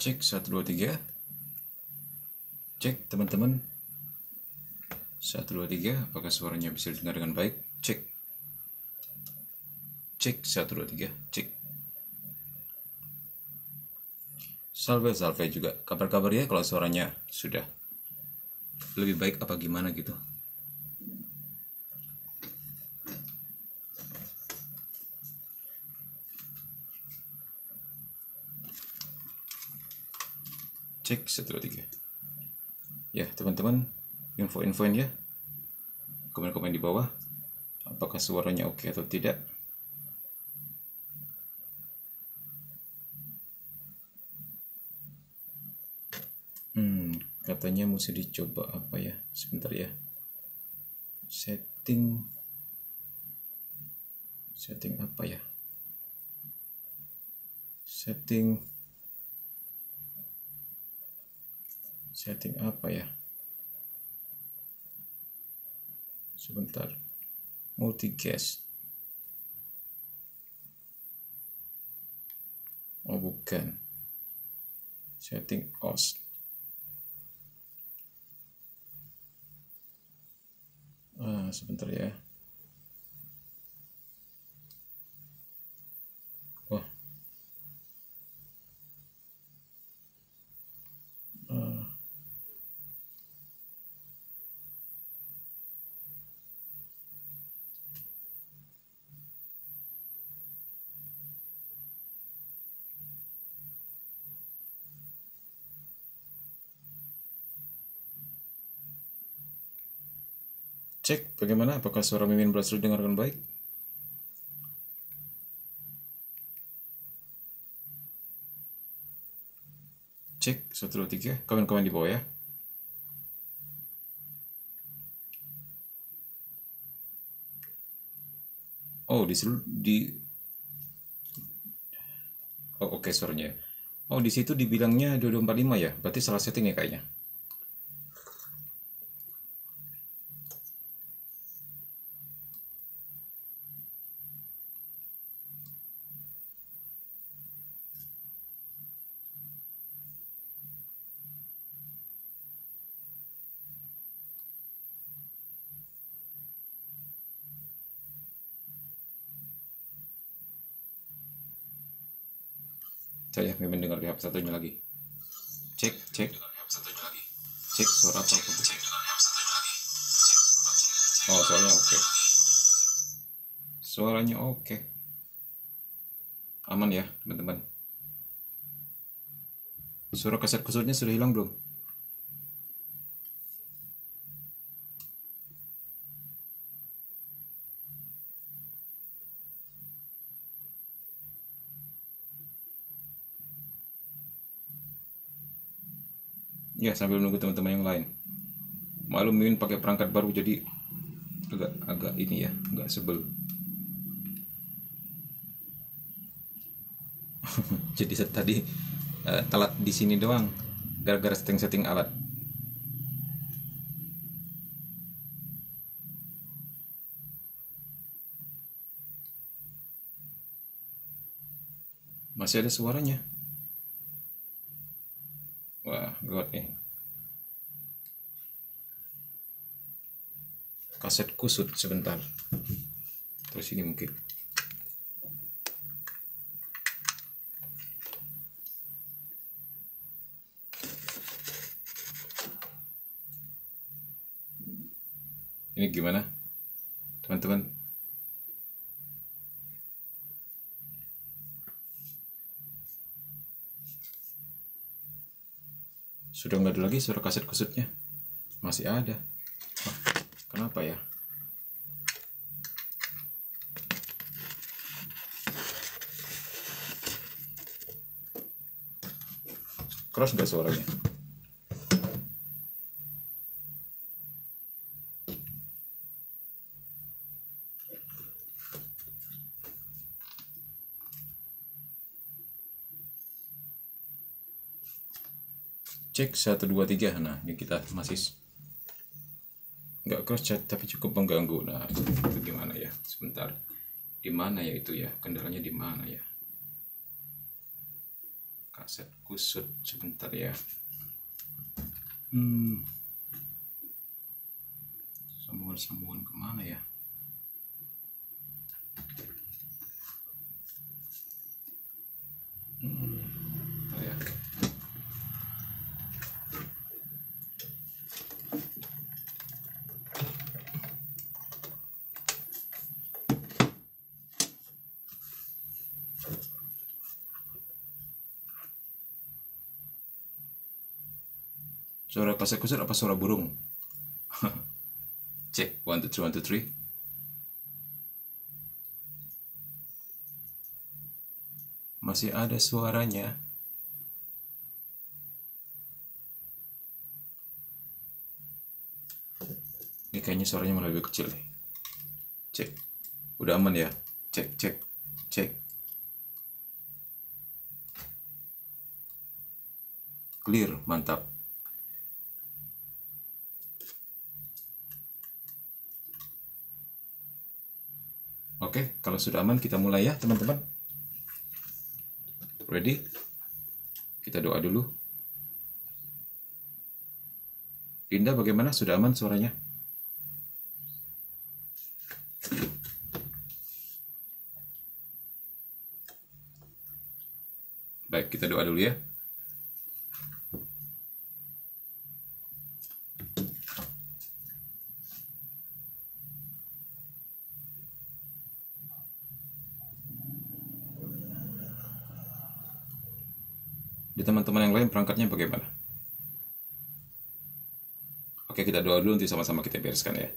Cek 1 2 3. Cek teman-teman. 1 2 3, apakah suaranya bisa didengar dengan baik? Cek. Cek 1 2 3. Cek. Salve juga. Kabar-kabar ya kalau suaranya sudah lebih baik apa gimana gitu. Cek 1 2 3. Ya teman-teman, info-infoin ya, komen-komen di bawah apakah suaranya oke atau tidak. Katanya mesti dicoba apa ya, sebentar ya, setting apa ya, setting apa ya, sebentar, multicast, oh bukan, setting OS, sebentar ya, wah, cek bagaimana, apakah suara Mimin berhasil didengarkan baik? Cek 1 2 3, komen-komen di bawah ya. Oh oh oke, suaranya. Oh di situ dibilangnya 2245 ya, berarti salah setting ya kayaknya. Saya memang dengar di HP satunya lagi. Cek suara apa? Oh suaranya oke. Suaranya oke. Aman ya teman-teman. Suara kaset kusutnya sudah hilang belum? Ya sambil menunggu teman-teman yang lain. Maklum Mimin pakai perangkat baru jadi agak ini ya, agak sebel. Jadi tadi telat di sini doang gara-gara setting alat. Masih ada suaranya. Wah, gawat nih. Kaset kusut sebentar. Terus ini mungkin. Ini gimana, teman-teman? Sudah nggak ada lagi suara kaset kusutnya? Masih ada. Wah, kenapa ya? Keras nggak suaranya? Cek 1 2 3. Nah, ini kita masih nggak keras tapi cukup mengganggu. Nah, itu gimana ya? Sebentar. Di mana ya itu ya? Kendalanya di mana ya? Kaset kusut sebentar ya. Sambungan kemana ya? Oh ya. Suara kaset kusut apa suara burung? Cek 1 2 3 1 2 3. Masih ada suaranya. Ini kayaknya suaranya malah lebih kecil nih. Cek. Udah aman ya? Cek, cek, cek. Clear, mantap. Oke, kalau sudah aman kita mulai ya teman-teman. Ready? Kita doa dulu. Dinda bagaimana? Sudah aman suaranya? Baik, kita doa dulu ya. Di teman-teman yang lain perangkatnya bagaimana? Oke, kita doa dulu, nanti sama-sama kita bereskan ya.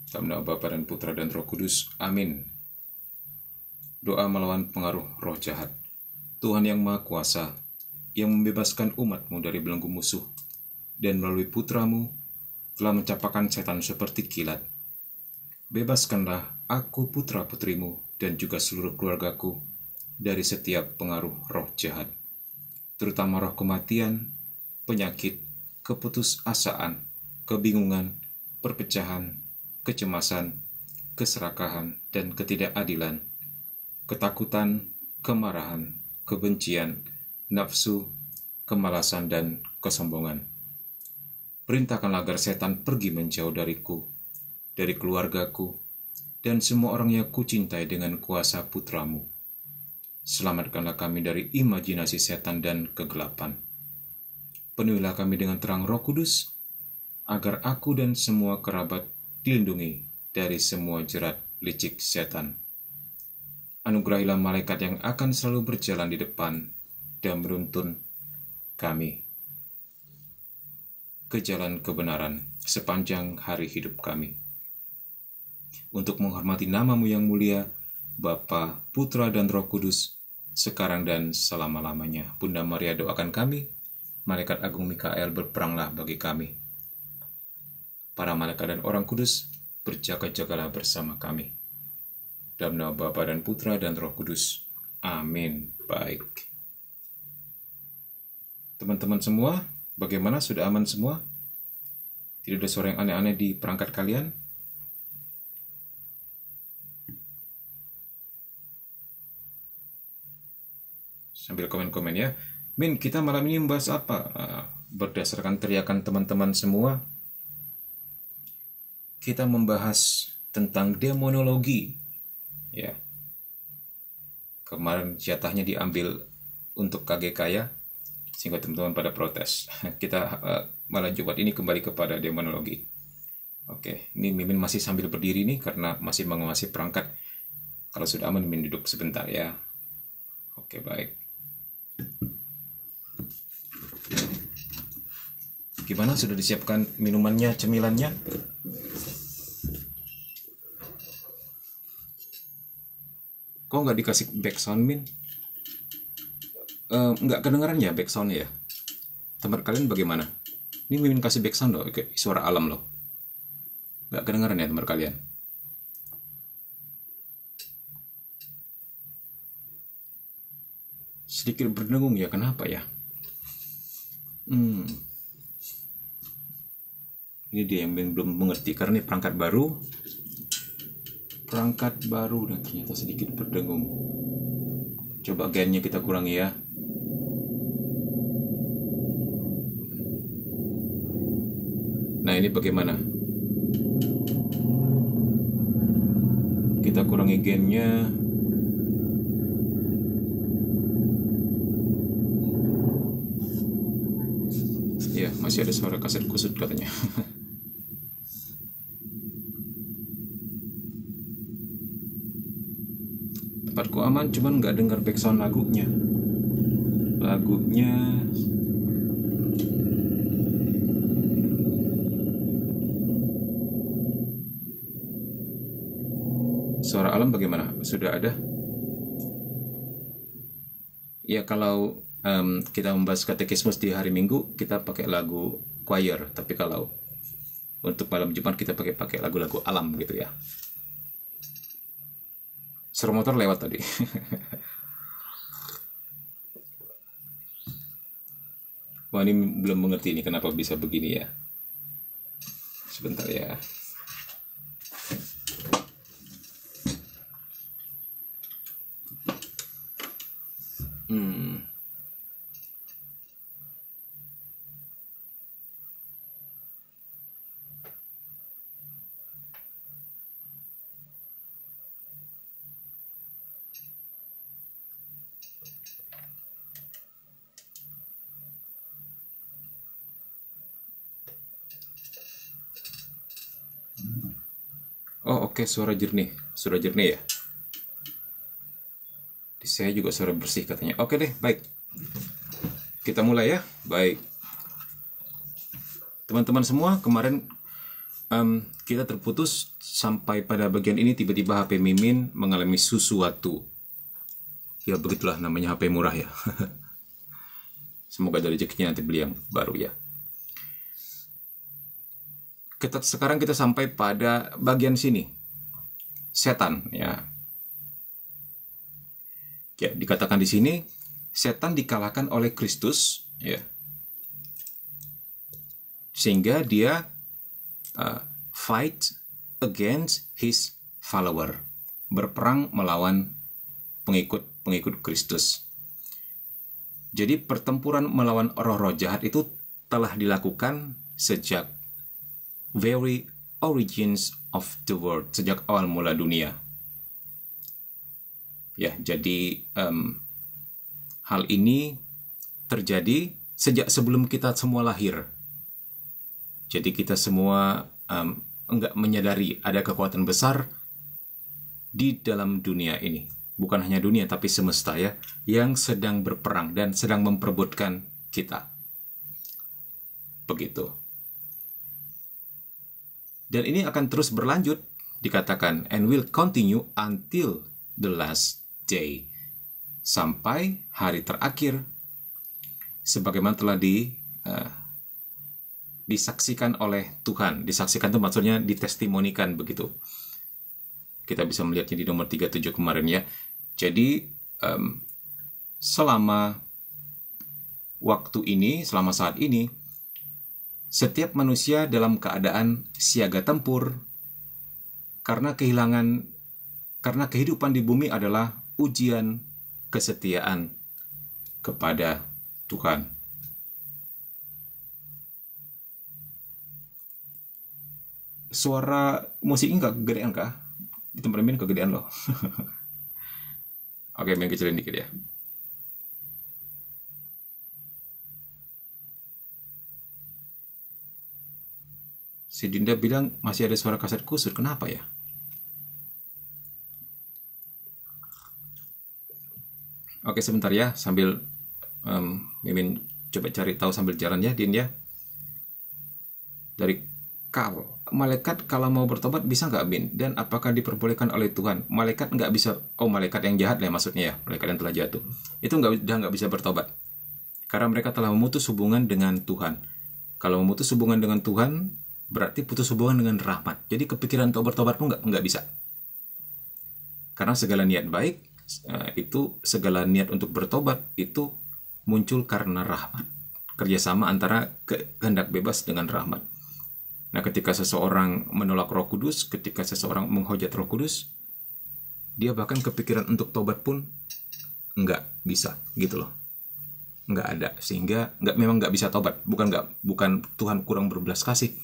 Dalam nama Bapa dan Putra dan Roh Kudus. Amin. Doa melawan pengaruh roh jahat. Tuhan yang Maha Kuasa, yang membebaskan umat-Mu dari belenggu musuh, dan melalui Putra-Mu telah mencapakan setan seperti kilat. Bebaskanlah aku putra-putrimu dan juga seluruh keluargaku dari setiap pengaruh roh jahat, terutama roh kematian, penyakit, keputusasaan, kebingungan, perpecahan, kecemasan, keserakahan, dan ketidakadilan, ketakutan, kemarahan, kebencian, nafsu, kemalasan, dan kesombongan. Perintahkanlah agar setan pergi menjauh dariku, dari keluargaku, dan semua orang yang kucintai dengan kuasa Putra-Mu. Selamatkanlah kami dari imajinasi setan dan kegelapan. Penuhilah kami dengan terang Roh Kudus, agar aku dan semua kerabat dilindungi dari semua jerat licik setan. Anugerahilah malaikat yang akan selalu berjalan di depan dan menuntun kami ke jalan kebenaran sepanjang hari hidup kami. Untuk menghormati nama-Mu yang mulia, Bapa, Putra, dan Roh Kudus, sekarang dan selama-lamanya. Bunda Maria doakan kami, Malaikat Agung Mikael berperanglah bagi kami. Para malaikat dan orang kudus, berjaga-jagalah bersama kami. Dalam nama Bapa dan Putra dan Roh Kudus. Amin. Baik. Teman-teman semua, bagaimana? Sudah aman semua? Tidak ada suara yang aneh-aneh di perangkat kalian? Sambil komen-komen ya. Min, kita malam ini membahas apa? Berdasarkan teriakan teman-teman semua, kita membahas tentang demonologi. Ya. Kemarin jatahnya diambil untuk KGK ya, sehingga teman-teman pada protes. Kita malah buat ini kembali kepada demonologi. Oke, ini Mimin masih sambil berdiri nih karena masih mengawasi perangkat. Kalau sudah aman, Mimin duduk sebentar ya. Oke, baik. Gimana, sudah disiapkan minumannya, cemilannya? Kok nggak dikasih background, Min? Nggak kedengaran ya backsound ya? Tempat kalian bagaimana? Ini Mimin kasih backsound loh, kayak suara alam loh. Nggak kedengaran ya tempat kalian? Sedikit berdengung ya, kenapa ya? Ini dia yang belum mengerti, karena ini perangkat baru. Dan ternyata sedikit berdengung. Coba gainnya kita kurangi ya. Nah, ini bagaimana? Kita kurangi gainnya. Ya, masih ada suara kaset kusut katanya. Tempatku aman, cuman nggak dengar backsound lagunya. Suara alam bagaimana? Sudah ada? Ya, kalau kita membahas katekismus di hari Minggu, kita pakai lagu choir. Tapi kalau untuk malam Jumat kita pakai lagu-lagu alam gitu ya. Suara motor lewat tadi. Wah, ini belum mengerti ini kenapa bisa begini ya. Sebentar ya. Oh, oke, suara jernih ya. Di saya juga suara bersih katanya. Oke deh, baik. Kita mulai ya. Baik. Teman-teman semua, kemarin kita terputus sampai pada bagian ini, tiba-tiba HP Mimin mengalami sesuatu. Ya begitulah namanya HP murah ya. Semoga dari rezekinya nanti beli yang baru ya. Sekarang kita sampai pada bagian sini. Setan ya. Ya, dikatakan di sini setan dikalahkan oleh Kristus ya. Sehingga dia fight against his follower. Berperang melawan pengikut Kristus. Jadi pertempuran melawan roh-roh jahat itu telah dilakukan sejak very origins of the world, sejak awal mula dunia. Ya, jadi hal ini terjadi sejak sebelum kita semua lahir. Jadi kita semua enggak menyadari ada kekuatan besar di dalam dunia ini. Bukan hanya dunia, tapi semesta ya, yang sedang berperang dan sedang memperebutkan kita. Begitu. Dan ini akan terus berlanjut, dikatakan, and will continue until the last day. Sampai hari terakhir, sebagaimana telah disaksikan oleh Tuhan. Disaksikan itu maksudnya ditestimonikan begitu. Kita bisa melihatnya di nomor 37 kemarin ya. Jadi, selama waktu ini, selama saat ini, setiap manusia dalam keadaan siaga tempur karena kehidupan di bumi adalah ujian kesetiaan kepada Tuhan. suara musiknya nggak kegedean kah? Di tempat Min kegedean loh. Oke, Min kecilin dikit ya. Si Dinda bilang masih ada suara kaset kusut. Kenapa ya? Oke, sebentar ya, sambil Mimin coba cari tahu sambil jalan ya, Din ya. Dari malaikat kalau mau bertobat bisa nggak, Min? Dan apakah diperbolehkan oleh Tuhan? Malaikat nggak bisa. Oh, malaikat yang jahat ya maksudnya ya, malaikat yang telah jatuh. Itu nggak bisa bertobat karena mereka telah memutus hubungan dengan Tuhan. Kalau memutus hubungan dengan Tuhan berarti putus hubungan dengan rahmat. Jadi kepikiran untuk bertobat pun nggak bisa. Karena segala niat baik segala niat untuk bertobat itu muncul karena rahmat. Kerjasama antara kehendak bebas dengan rahmat. Nah, ketika seseorang menolak Roh Kudus, ketika seseorang menghujat Roh Kudus, dia bahkan kepikiran untuk tobat pun nggak bisa, gitu loh. Nggak ada, sehingga memang nggak bisa tobat. Bukan Tuhan kurang berbelas kasih,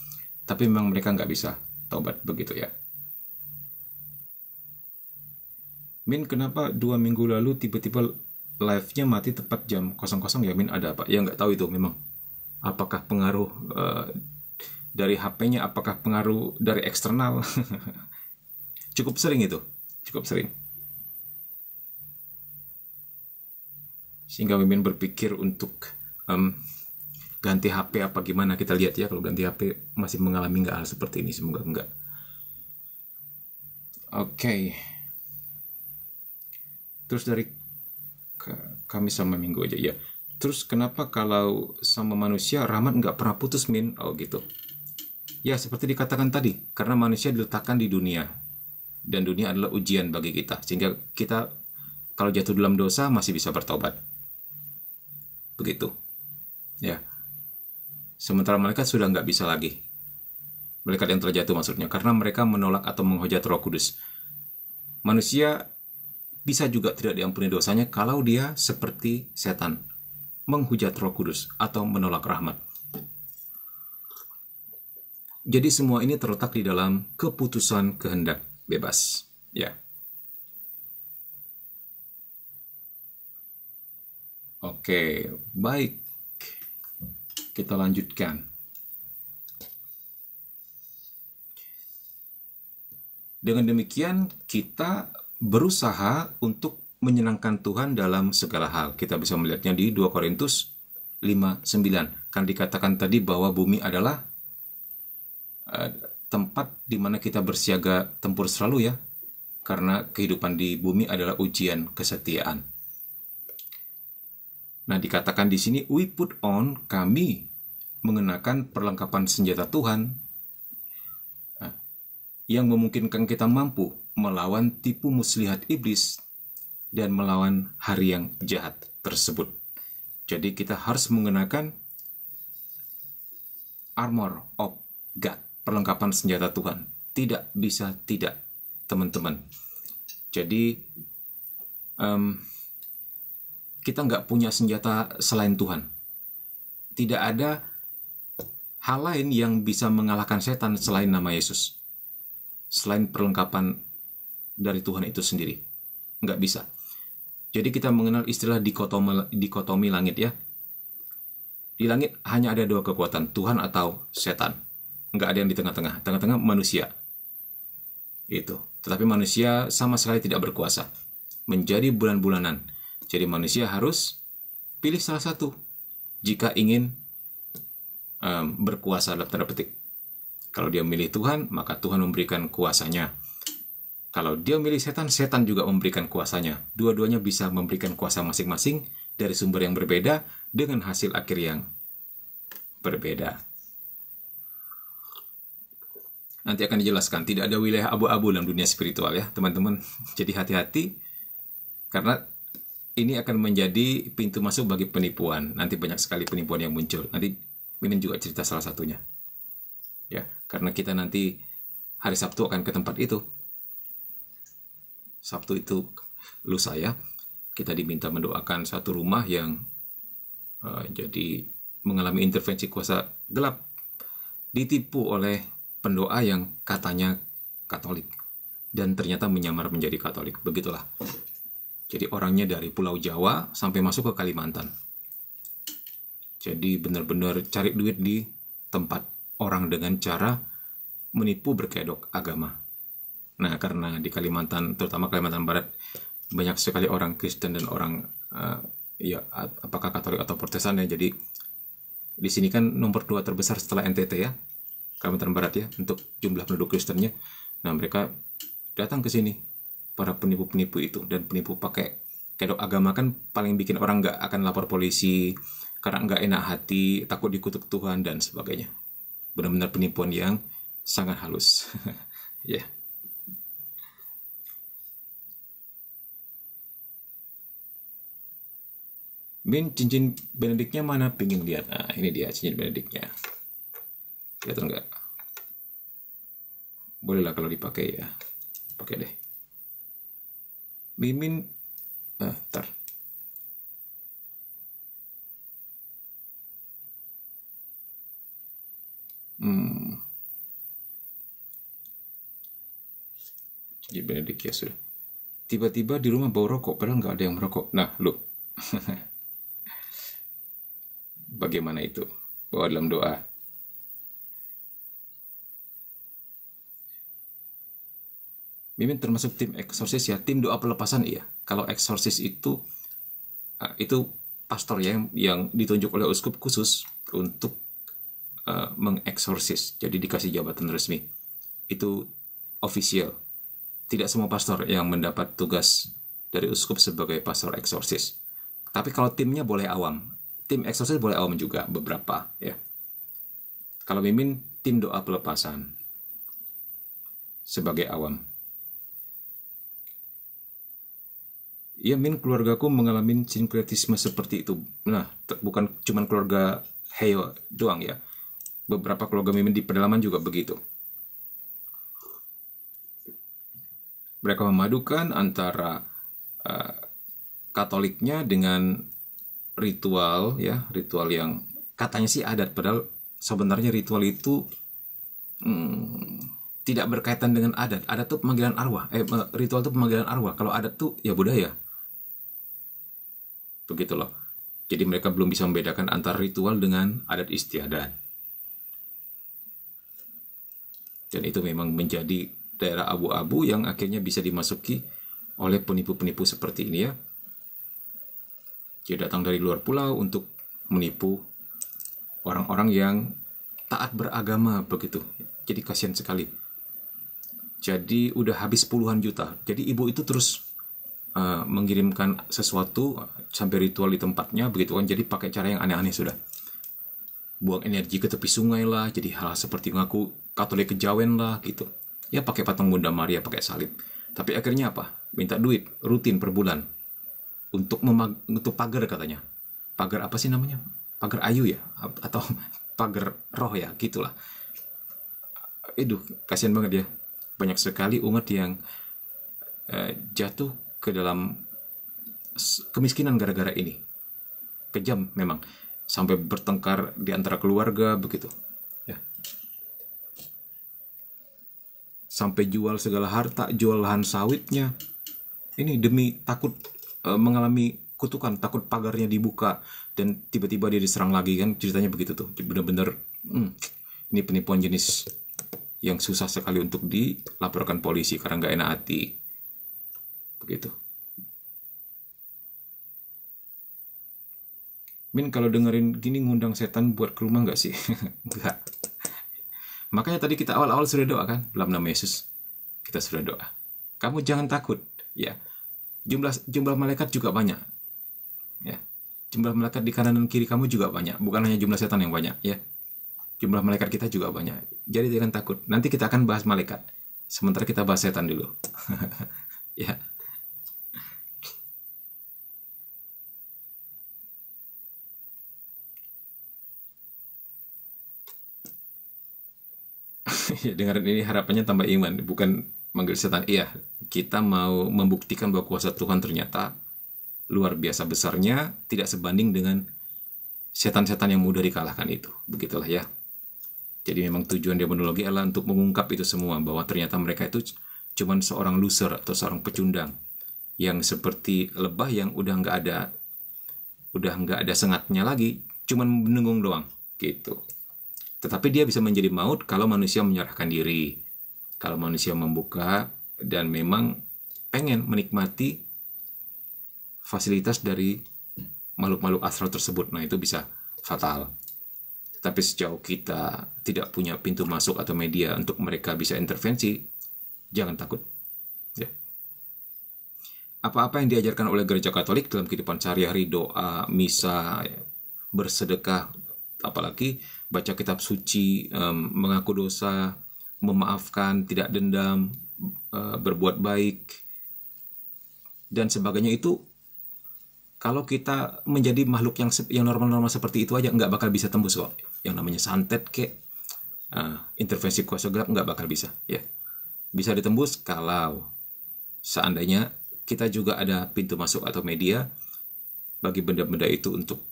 tapi memang mereka nggak bisa tobat, begitu ya. Min, kenapa 2 minggu lalu tiba-tiba live-nya mati tepat jam 00 ya, Min? Ada apa? Ya nggak tahu itu memang. Apakah pengaruh dari HP-nya, apakah pengaruh dari eksternal? Cukup sering itu, cukup sering. Sehingga Mimin berpikir untuk ganti HP apa gimana, kita lihat ya. Kalau ganti HP masih mengalami nggak hal seperti ini, semoga enggak. Oke. Terus dari Kamis sama Minggu aja ya. Terus kenapa kalau sama manusia rahmat nggak pernah putus, Min? Oh gitu. Ya seperti dikatakan tadi, karena manusia diletakkan di dunia. Dan dunia adalah ujian bagi kita. Sehingga kita kalau jatuh dalam dosa masih bisa bertobat. Begitu. Ya. Sementara malaikat sudah nggak bisa lagi. Malaikat yang terjatuh maksudnya. Karena mereka menolak atau menghujat Roh Kudus. Manusia bisa juga tidak diampuni dosanya kalau dia seperti setan, menghujat Roh Kudus atau menolak rahmat. Jadi semua ini terletak di dalam keputusan kehendak bebas. Ya. Oke, baik. Kita lanjutkan. Dengan demikian kita berusaha untuk menyenangkan Tuhan dalam segala hal. Kita bisa melihatnya di 2 Korintus 5:9. Kan dikatakan tadi bahwa bumi adalah tempat di mana kita bersiaga tempur selalu ya. Karena kehidupan di bumi adalah ujian kesetiaan. Nah, dikatakan di sini, we put on, kami mengenakan perlengkapan senjata Tuhan yang memungkinkan kita mampu melawan tipu muslihat iblis dan melawan hari yang jahat tersebut. Jadi kita harus mengenakan armor of God, perlengkapan senjata Tuhan. Tidak bisa tidak, teman-teman. Jadi kita nggak punya senjata selain Tuhan. Tidak ada hal lain yang bisa mengalahkan setan selain nama Yesus. Selain perlengkapan dari Tuhan itu sendiri. Nggak bisa. Jadi kita mengenal istilah dikotomi langit ya. Di langit hanya ada 2 kekuatan, Tuhan atau setan. Nggak ada yang di tengah-tengah. Tengah-tengah manusia. Itu. Tetapi manusia sama sekali tidak berkuasa. Menjadi bulan-bulanan. Jadi manusia harus pilih salah satu. Jika ingin berkuasa dalam tanda petik. Kalau dia milih Tuhan, maka Tuhan memberikan kuasanya. Kalau dia milih setan, setan juga memberikan kuasanya. Dua-duanya bisa memberikan kuasa masing-masing dari sumber yang berbeda dengan hasil akhir yang berbeda. Nanti akan dijelaskan, tidak ada wilayah abu-abu dalam dunia spiritual ya, teman-teman. Jadi hati-hati, karena ini akan menjadi pintu masuk bagi penipuan. Nanti banyak sekali penipuan yang muncul. Nanti Mimin juga cerita salah satunya. Ya, karena kita nanti hari Sabtu akan ke tempat itu. Sabtu itu lusa ya. Kita diminta mendoakan satu rumah yang jadi mengalami intervensi kuasa gelap, ditipu oleh pendoa yang katanya Katolik dan ternyata menyamar menjadi Katolik. Begitulah. Jadi orangnya dari Pulau Jawa sampai masuk ke Kalimantan. Jadi benar-benar cari duit di tempat orang dengan cara menipu berkedok agama. Nah, karena di Kalimantan, terutama Kalimantan Barat, banyak sekali orang Kristen dan orang ya apakah Katolik atau Protestan ya. Jadi di sini kan nomor 2 terbesar setelah NTT ya, Kalimantan Barat ya, untuk jumlah penduduk Kristennya. Nah, mereka datang ke sini, para penipu-penipu itu, dan penipu pakai kedok agama kan paling bikin orang nggak akan lapor polisi karena nggak enak hati, takut dikutuk Tuhan dan sebagainya. Benar-benar penipuan yang sangat halus. Ya. Yeah. Min, cincin Benediknya mana? Pingin lihat. Nah, ini dia cincin Benediknya. Kelihatan nggak? Boleh lah kalau dipakai ya. Pakai deh. Mimin, ntar. Cincin Benedik ya sudah. Tiba-tiba di rumah bau rokok, padahal nggak ada yang merokok. Nah, lu. Bagaimana itu? Bawa dalam doa. Mimin termasuk tim eksorsis ya, tim doa pelepasan iya. Kalau eksorsis itu pastor yang ditunjuk oleh uskup khusus untuk mengeksorsis. Jadi dikasih jabatan resmi. Itu official. Tidak semua pastor yang mendapat tugas dari uskup sebagai pastor eksorsis. Tapi kalau timnya boleh awam. Tim eksorsis boleh awam juga beberapa ya. Kalau Mimin tim doa pelepasan sebagai awam. Ya, Min, keluargaku mengalami sinkretisme seperti itu. Nah, bukan cuma keluarga Heyo doang ya. Beberapa keluarga Mimin di pedalaman juga begitu. Mereka memadukan antara Katoliknya dengan ritual ya, ritual yang katanya sih adat, padahal sebenarnya ritual itu tidak berkaitan dengan adat. Adat tuh pemanggilan arwah. Ritual tuh pemanggilan arwah. Kalau adat tuh ya budaya. Begitu loh. Jadi mereka belum bisa membedakan antara ritual dengan adat istiadat. Dan itu memang menjadi daerah abu-abu yang akhirnya bisa dimasuki oleh penipu-penipu seperti ini ya. Dia datang dari luar pulau untuk menipu orang-orang yang taat beragama begitu. Jadi kasihan sekali. Jadi udah habis puluhan juta. Jadi ibu itu terus mengirimkan sesuatu sampai ritual di tempatnya begitu kan. Jadi pakai cara yang aneh-aneh sudah. Buang energi ke tepi sungai lah. Jadi hal seperti ngaku Katolik kejawen lah gitu. Ya pakai patung Bunda Maria, pakai salib. Tapi akhirnya apa? Minta duit rutin per bulan untuk pagar katanya. Pagar apa sih namanya? Pagar ayu ya? Atau pagar roh ya? Gitulah. Kasihan banget ya. Banyak sekali umat yang jatuh ke dalam kemiskinan gara-gara ini. Kejam memang. Sampai bertengkar di antara keluarga begitu. Ya. Sampai jual segala harta, jual lahan sawitnya. Ini demi takut mengalami kutukan, takut pagarnya dibuka dan tiba-tiba dia diserang lagi kan, ceritanya begitu tuh. Bener-bener ini penipuan jenis yang susah sekali untuk dilaporkan polisi karena nggak enak hati. Begitu. Min, kalau dengerin gini ngundang setan buat ke rumah nggak sih? Nggak. Makanya tadi kita awal-awal sudah doa kan, dalam nama Yesus. Kita sudah doa. Kamu jangan takut, ya. Jumlah malaikat juga banyak. Ya. Jumlah malaikat di kanan dan kiri kamu juga banyak, bukan hanya jumlah setan yang banyak, ya. Jumlah malaikat kita juga banyak. Jadi jangan takut. Nanti kita akan bahas malaikat. Sementara kita bahas setan dulu. Ya. Ya, dengerin ini harapannya tambah iman, bukan manggil setan. Iya, kita mau membuktikan bahwa kuasa Tuhan ternyata luar biasa besarnya, tidak sebanding dengan setan-setan yang mudah dikalahkan itu. Begitulah ya. Jadi memang tujuan demonologi adalah untuk mengungkap itu semua, bahwa ternyata mereka itu cuman seorang loser atau seorang pecundang yang seperti lebah yang udah nggak ada sengatnya lagi, cuman menunggung doang gitu. Tetapi dia bisa menjadi maut kalau manusia menyerahkan diri, kalau manusia membuka dan memang pengen menikmati fasilitas dari makhluk-makhluk astral tersebut. Nah, itu bisa fatal. Tapi sejauh kita tidak punya pintu masuk atau media untuk mereka bisa intervensi, jangan takut. Ya. Apa-apa yang diajarkan oleh gereja Katolik dalam kehidupan sehari-hari, doa, misa, bersedekah, apalagi baca kitab suci, mengaku dosa, memaafkan, tidak dendam, berbuat baik, dan sebagainya, itu kalau kita menjadi makhluk yang normal-normal seperti itu aja nggak bakal bisa tembus kok. Yang namanya santet intervensi kuasa gelap nggak bakal bisa. Ya, bisa ditembus kalau seandainya kita juga ada pintu masuk atau media bagi benda-benda itu untuk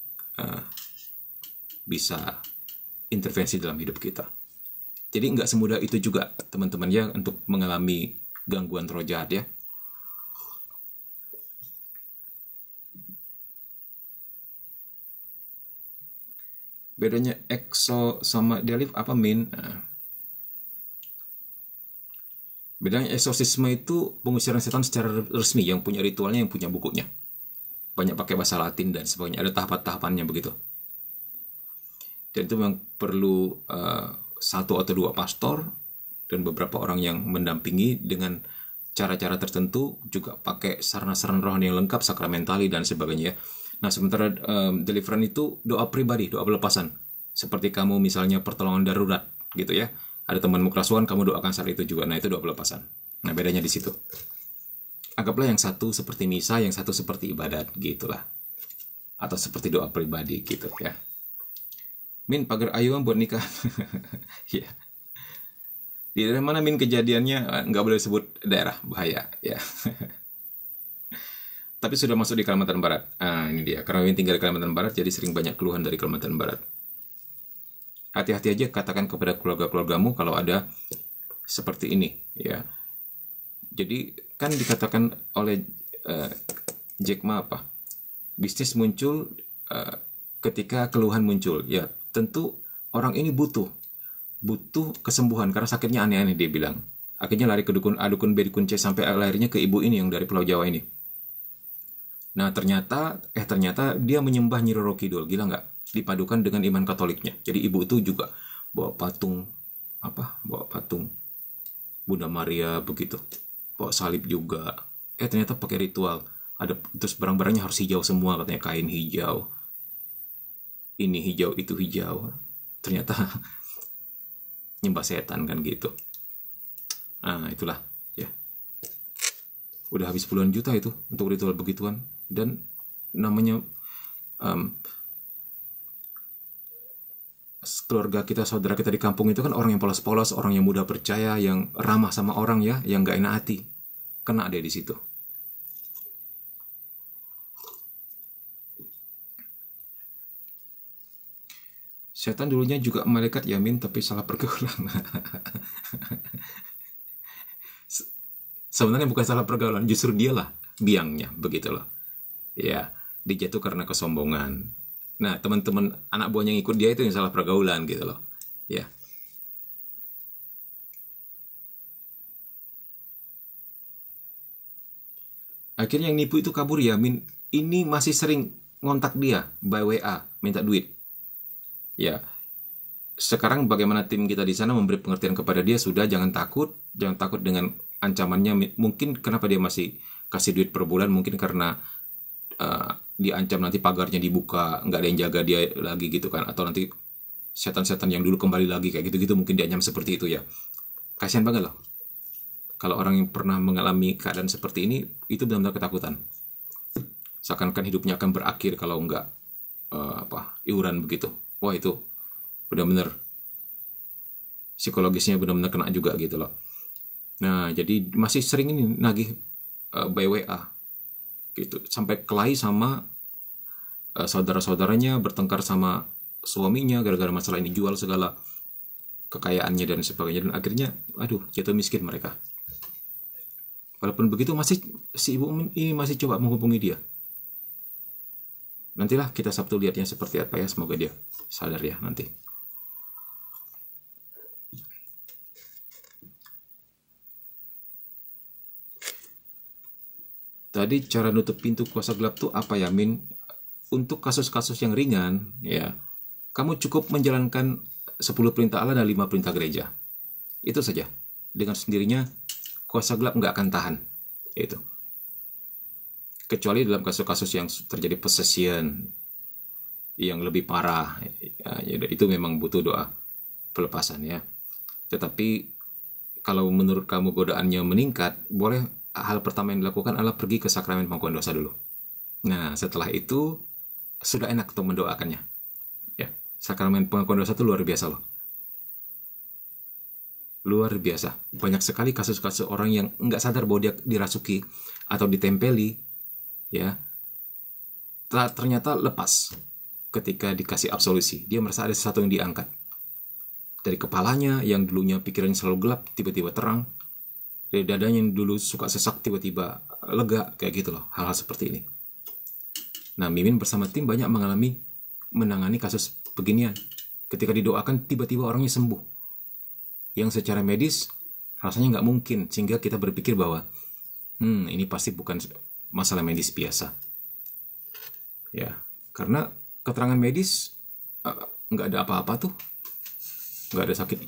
bisa intervensi dalam hidup kita. Jadi nggak semudah itu juga teman-teman ya untuk mengalami gangguan roh jahat ya. Bedanya exo sama delif apa Min? Bedanya eksorsisme itu pengusiran setan secara resmi, yang punya ritualnya, yang punya bukunya. Banyak pakai bahasa Latin dan sebagainya, ada tahapan-tahapannya begitu. Dan itu memang perlu satu atau dua pastor dan beberapa orang yang mendampingi dengan cara-cara tertentu, juga pakai sarana-sarana rohani yang lengkap, sakramentali dan sebagainya. Nah, sementara deliverance itu doa pribadi, doa pelepasan. Seperti kamu misalnya pertolongan darurat gitu ya. Ada temanmu kerasukan, kamu doakan saat itu juga. Nah, itu doa pelepasan. Nah, bedanya di situ. Anggaplah yang satu seperti misa, yang satu seperti ibadat gitulah. Atau seperti doa pribadi gitu ya. Min, pagar ayuan buat nikah. Ya. Di daerah mana Min kejadiannya? Nggak boleh sebut daerah, bahaya ya. Tapi sudah masuk di Kalimantan Barat. Ini dia. Karena Min tinggal di Kalimantan Barat, jadi sering banyak keluhan dari Kalimantan Barat. Hati-hati aja katakan kepada keluarga-keluargamu kalau ada seperti ini, ya. Jadi kan dikatakan oleh Jack Ma apa? Bisnis muncul ketika keluhan muncul. Ya, tentu orang ini butuh kesembuhan karena sakitnya aneh-aneh, dia bilang. Akhirnya lari ke dukun A, dukun B, dukun C, sampai akhirnya ke ibu ini yang dari Pulau Jawa ini. Nah, ternyata dia menyembah Nyi Roro Kidul. Gila nggak? Dipadukan dengan iman Katoliknya. Jadi ibu itu juga bawa patung Bunda Maria begitu. Bawa salib juga. Ternyata pakai ritual. Ada terus barang-barangnya harus hijau semua, katanya, kain hijau. Ini hijau, itu hijau. Ternyata nyembah setan kan gitu. Itulah ya. Udah habis puluhan juta itu untuk ritual begituan. Dan namanya keluarga kita, saudara kita di kampung itu kan orang yang polos-polos, orang yang mudah percaya, yang ramah sama orang ya, yang gak enak hati. Kena deh di situ. Setan dulunya juga malaikat Yamin, tapi salah pergaulan. Sebenarnya bukan salah pergaulan, justru dialah biangnya, begitu loh. Ya, dijatuh karena kesombongan. Nah, teman-teman anak buahnya yang ikut dia itu yang salah pergaulan gitu loh. Ya. Akhirnya yang nipu itu kabur ya. Ini masih sering ngontak dia by WA, minta duit. Ya. Sekarang bagaimana tim kita di sana memberi pengertian kepada dia, sudah jangan takut dengan ancamannya. Mungkin kenapa dia masih kasih duit per bulan, mungkin karena diancam nanti pagarnya dibuka, nggak ada yang jaga dia lagi gitu kan, atau nanti setan-setan yang dulu kembali lagi kayak gitu-gitu, mungkin diancam seperti itu ya. Kasian banget loh kalau orang yang pernah mengalami keadaan seperti ini, itu benar-benar ketakutan, seakan-akan hidupnya akan berakhir kalau nggak iuran begitu. Wah, itu benar-benar psikologisnya benar-benar kena juga gitu loh. Nah, jadi masih sering ini nagih by WA gitu, sampai kelahi sama saudara-saudaranya, bertengkar sama suaminya gara-gara masalah ini, jual segala. kekayaannya dan sebagainya, dan akhirnya aduh jatuh miskin mereka. Walaupun begitu masih si ibu ini masih coba menghubungi dia. Nantilah kita Sabtu lihatnya seperti apa ya, semoga dia sadar ya nanti. Tadi cara nutup pintu kuasa gelap tuh apa ya, Min? Untuk kasus-kasus yang ringan, ya, kamu cukup menjalankan 10 perintah Allah dan 5 perintah gereja. Itu saja. Dengan sendirinya, kuasa gelap nggak akan tahan. Itu. Kecuali dalam kasus-kasus yang terjadi possession, yang lebih parah, ya, itu memang butuh doa pelepasan ya. Tetapi, kalau menurut kamu godaannya meningkat, boleh hal pertama yang dilakukan adalah pergi ke sakramen pengakuan dosa dulu. Nah, setelah itu sudah enak untuk mendoakannya. Ya, sakramen pengakuan dosa itu luar biasa loh. Luar biasa. Banyak sekali kasus-kasus orang yang nggak sadar bahwa dia dirasuki atau ditempeli, ya, ternyata lepas ketika dikasih absolusi. Dia merasa ada sesuatu yang diangkat. Dari kepalanya yang dulunya pikirannya selalu gelap, tiba-tiba terang. Dari dadanya yang dulu suka sesak, tiba-tiba lega, kayak gitu loh, hal-hal seperti ini. Nah, Mimin bersama tim banyak menangani kasus beginian. Ketika didoakan, tiba-tiba orangnya sembuh. Yang secara medis, rasanya nggak mungkin. Sehingga kita berpikir bahwa, ini pasti bukan masalah medis biasa. Ya, karena keterangan medis, nggak ada apa-apa tuh. Nggak ada sakit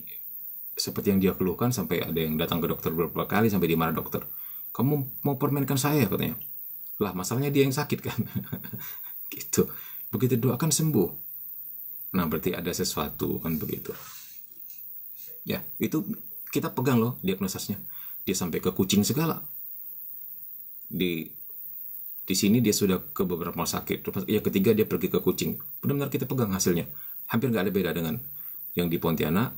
seperti yang dia keluhkan, sampai ada yang datang ke dokter beberapa kali, sampai dimarah dokter. Kamu mau permainkan saya, katanya. Lah, masalahnya dia yang sakit kan. Gitu. Begitu doakan sembuh. Nah, berarti ada sesuatu kan begitu. Ya, itu kita pegang loh diagnosisnya. Dia sampai ke kucing segala. Di sini dia sudah ke beberapa rumah sakit. Ya, ketiga dia pergi ke kucing. Benar-benar kita pegang hasilnya. Hampir nggak ada beda dengan yang di Pontianak,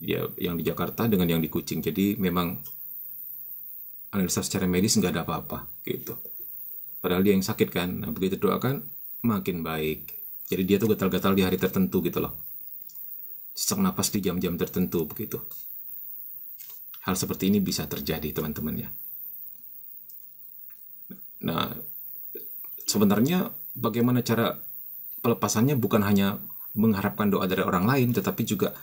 ya, yang di Jakarta dengan yang di Kucing. Jadi memang analisa secara medis nggak ada apa-apa gitu. Padahal dia yang sakit kan. Nah, begitu doakan makin baik. Jadi dia tuh gatal-gatal di hari tertentu gitu loh. Sesak napas di jam-jam tertentu begitu. Hal seperti ini bisa terjadi teman-teman ya. Nah, sebenarnya bagaimana cara pelepasannya bukan hanya mengharapkan doa dari orang lain, tetapi juga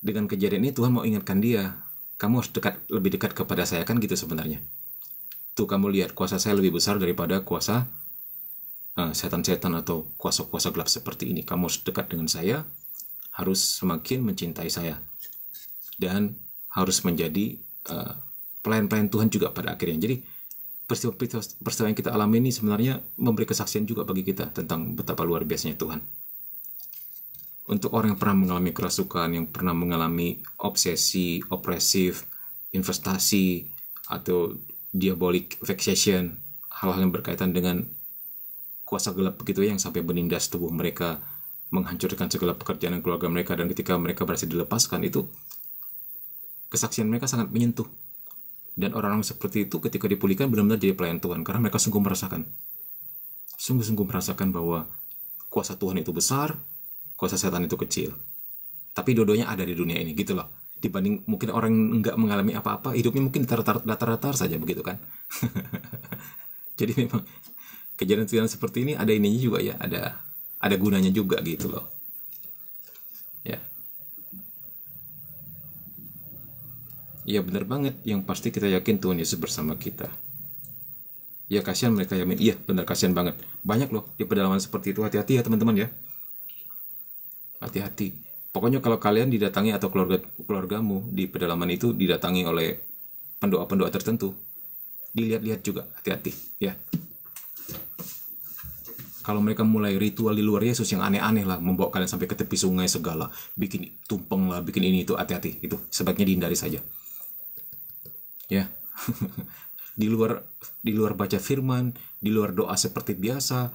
dengan kejadian ini Tuhan mau ingatkan dia, kamu harus lebih dekat kepada saya, kan gitu sebenarnya. Tuh kamu lihat kuasa saya lebih besar daripada kuasa setan-setan atau kuasa-kuasa gelap seperti ini. Kamu harus dekat dengan saya, harus semakin mencintai saya, dan harus menjadi pelayan-pelayan Tuhan juga pada akhirnya. Jadi peristiwa yang kita alami ini sebenarnya memberi kesaksian juga bagi kita tentang betapa luar biasanya Tuhan. Untuk orang yang pernah mengalami kerasukan, yang pernah mengalami obsesi, opresif, investasi, atau diabolic vexation, hal-hal yang berkaitan dengan kuasa gelap begitu yang sampai menindas tubuh mereka, menghancurkan segala pekerjaan dan keluarga mereka, dan ketika mereka berhasil dilepaskan, itu kesaksian mereka sangat menyentuh. Dan orang-orang seperti itu ketika dipulihkan benar-benar jadi pelayan Tuhan, karena mereka sungguh-sungguh merasakan bahwa kuasa Tuhan itu besar, kuasa setan itu kecil. Tapi dua-duanya ada di dunia ini gitu loh. Dibanding mungkin orang nggak mengalami apa-apa, hidupnya mungkin datar-datar saja begitu kan. Jadi memang kejadian-kejadian seperti ini ada ininya juga ya, ada gunanya juga gitu loh. Ya. Iya benar banget, yang pasti kita yakin Tuhan Yesus bersama kita. Ya kasihan mereka ya, iya benar kasihan banget. Banyak loh di pedalaman seperti itu, hati-hati ya teman-teman ya. Hati-hati. Pokoknya kalau kalian didatangi atau keluargamu di pedalaman itu didatangi oleh pendoa-pendoa tertentu, dilihat-lihat juga, hati-hati ya. Kalau mereka mulai ritual di luar Yesus yang aneh-aneh lah, membawa kalian sampai ke tepi sungai segala, bikin tumpeng lah, bikin ini itu, hati-hati. Itu sebaiknya dihindari saja. Ya. di luar baca firman, di luar doa seperti biasa,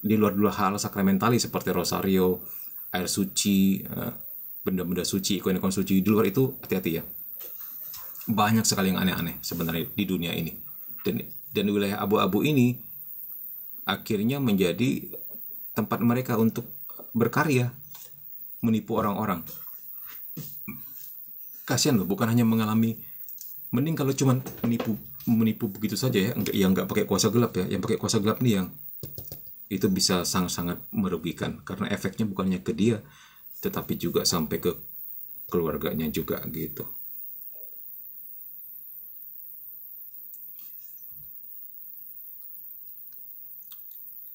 di luar hal sakramentali seperti rosario, air suci, benda-benda suci, ikon-ikon suci, di luar itu hati-hati ya. Banyak sekali yang aneh-aneh sebenarnya di dunia ini. Dan wilayah abu-abu ini akhirnya menjadi tempat mereka untuk berkarya, menipu orang-orang. Kasihan loh, bukan hanya mengalami, mending kalau cuman menipu begitu saja ya, nggak pakai kuasa gelap ya. Yang pakai kuasa gelap nih yang itu bisa sangat-sangat merugikan karena efeknya bukannya ke dia, tetapi juga sampai ke keluarganya juga gitu.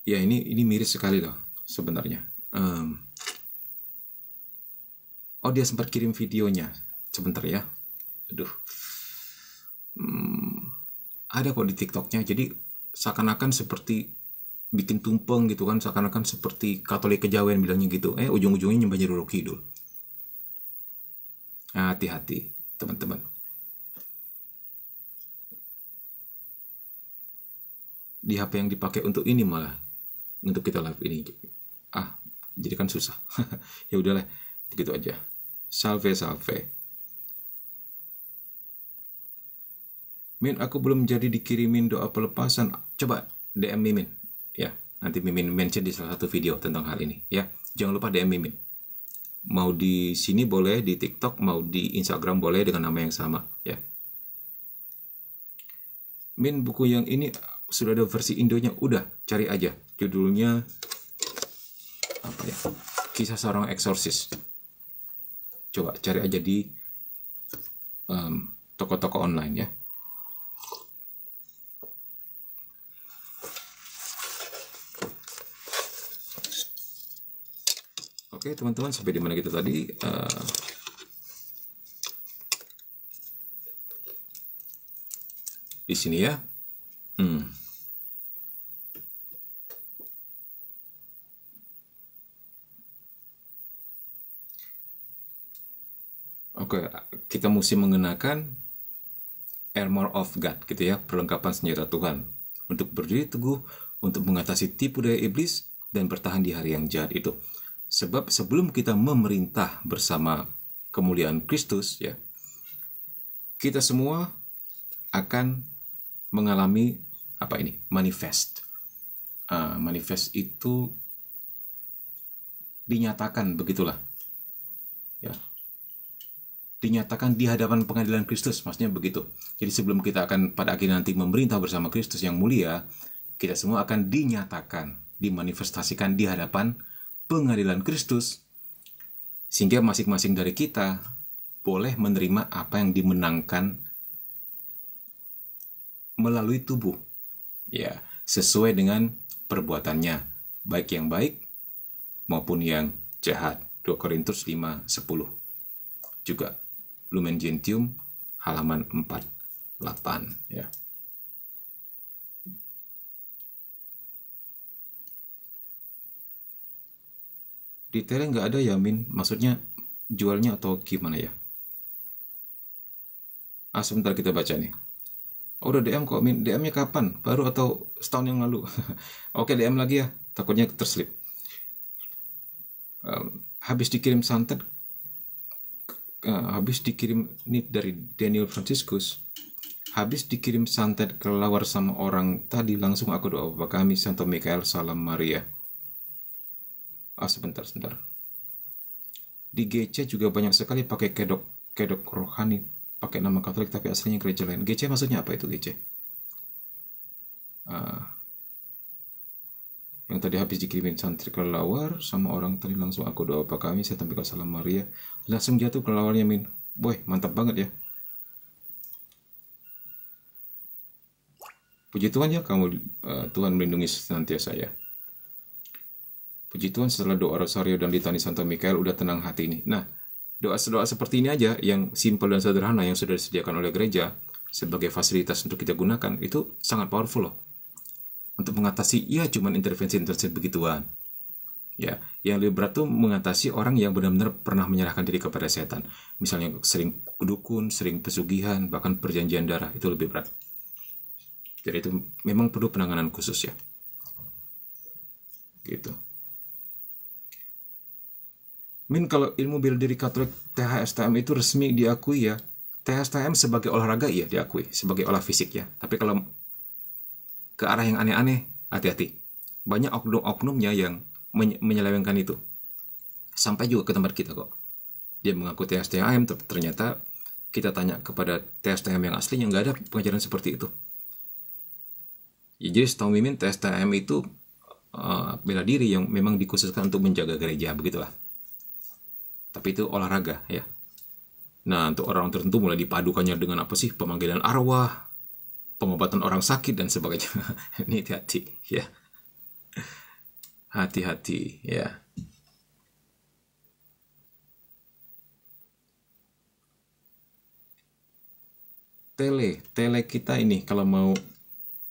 Ya ini miris sekali loh sebenarnya. Oh dia sempat kirim videonya, sebentar ya. Aduh, ada kok di TikToknya. Jadi seakan-akan seperti bikin tumpeng gitu kan, seakan-akan seperti Katolik kejawen bilangnya gitu. Ujung-ujungnya nyembah Nyi Roro Kidul. Nah, hati-hati teman-teman. Di HP yang dipakai untuk ini malah untuk kita live ini. Jadi kan susah. Ya udahlah, begitu aja. Salve salve. Min, aku belum jadi dikirimin doa pelepasan. Coba DM Mimin. Ya, nanti Mimin mention di salah satu video tentang hal ini. Ya, jangan lupa DM Mimin. Mau di sini boleh, di TikTok, mau di Instagram boleh dengan nama yang sama. Ya. Min, buku yang ini sudah ada versi Indonya. Udah, cari aja. Judulnya apa ya? Kisah Seorang Eksorsis. Coba cari aja di toko-toko online ya. Oke teman-teman, sampai di mana kita tadi? Di sini ya. Oke, kita mesti mengenakan armor of God gitu ya, perlengkapan senjata Tuhan untuk berdiri teguh, untuk mengatasi tipu daya iblis dan bertahan di hari yang jahat itu. Sebab sebelum kita memerintah bersama kemuliaan Kristus ya, kita semua akan mengalami apa ini? Manifest. Manifest itu dinyatakan begitulah. Ya. Dinyatakan di hadapan pengadilan Kristus, maksudnya begitu. Jadi sebelum kita akan pada akhirnya nanti memerintah bersama Kristus yang mulia, kita semua akan dinyatakan, dimanifestasikan di hadapan pengadilan Kristus, sehingga masing-masing dari kita boleh menerima apa yang dimenangkan melalui tubuh, ya sesuai dengan perbuatannya, baik yang baik maupun yang jahat. 2 Korintus 5:10 juga Lumen Gentium halaman 48 ya. Detailnya nggak ada ya Min, maksudnya jualnya atau gimana ya? Sebentar kita baca nih. Udah DM kok Min, DM-nya kapan? Baru atau setahun yang lalu? Oke, DM lagi ya, takutnya terselip. Habis dikirim santet, habis dikirim nih dari Daniel Franciscus, habis dikirim santet kelelawar sama orang tadi, langsung aku doa Bapa kami, Santo Mikael, Salam Maria. Sebentar. Di GC juga banyak sekali pakai kedok rohani, pakai nama Katolik tapi aslinya gereja lain. GC maksudnya apa itu GC? Yang tadi habis dikirimin santet kelelawar sama orang tadi, langsung aku doa Bapa kami, Santo Mikael, Salam Maria. Langsung jatuh kelelawarnya Min. Boy, mantap banget ya. Puji Tuhan ya, kamu Tuhan melindungi senantiasa ya. Puji Tuhan, setelah doa rosario dan litani Santo Mikael udah tenang hati ini. Nah, doa-doa seperti ini aja yang simpel dan sederhana yang sudah disediakan oleh gereja sebagai fasilitas untuk kita gunakan, itu sangat powerful loh. Untuk mengatasi ya cuman intervensi begituan. Ya, yang lebih berat tuh mengatasi orang yang benar-benar pernah menyerahkan diri kepada setan. Misalnya sering dukun, sering pesugihan, bahkan perjanjian darah, itu lebih berat. Jadi itu memang perlu penanganan khusus ya. Gitu. Min, kalau ilmu bela diri Katolik THSTM itu resmi diakui ya. THSTM sebagai olahraga ya diakui, sebagai olah fisik ya. Tapi kalau ke arah yang aneh-aneh, hati-hati. Banyak oknum-oknumnya yang menyelewengkan itu. sampai juga ke tempat kita kok. Dia mengaku TSTM, ternyata kita tanya kepada TSTM yang aslinya nggak ada pengajaran seperti itu. Ya, jadi setahu Mimin TSTM itu bela diri yang memang dikhususkan untuk menjaga gereja, begitulah. Tapi itu olahraga ya. Nah, untuk orang tertentu mulai dipadukannya dengan apa sih? Pemanggilan arwah, pengobatan orang sakit dan sebagainya. Ini hati-hati ya. Hati-hati ya. Tele kita ini kalau mau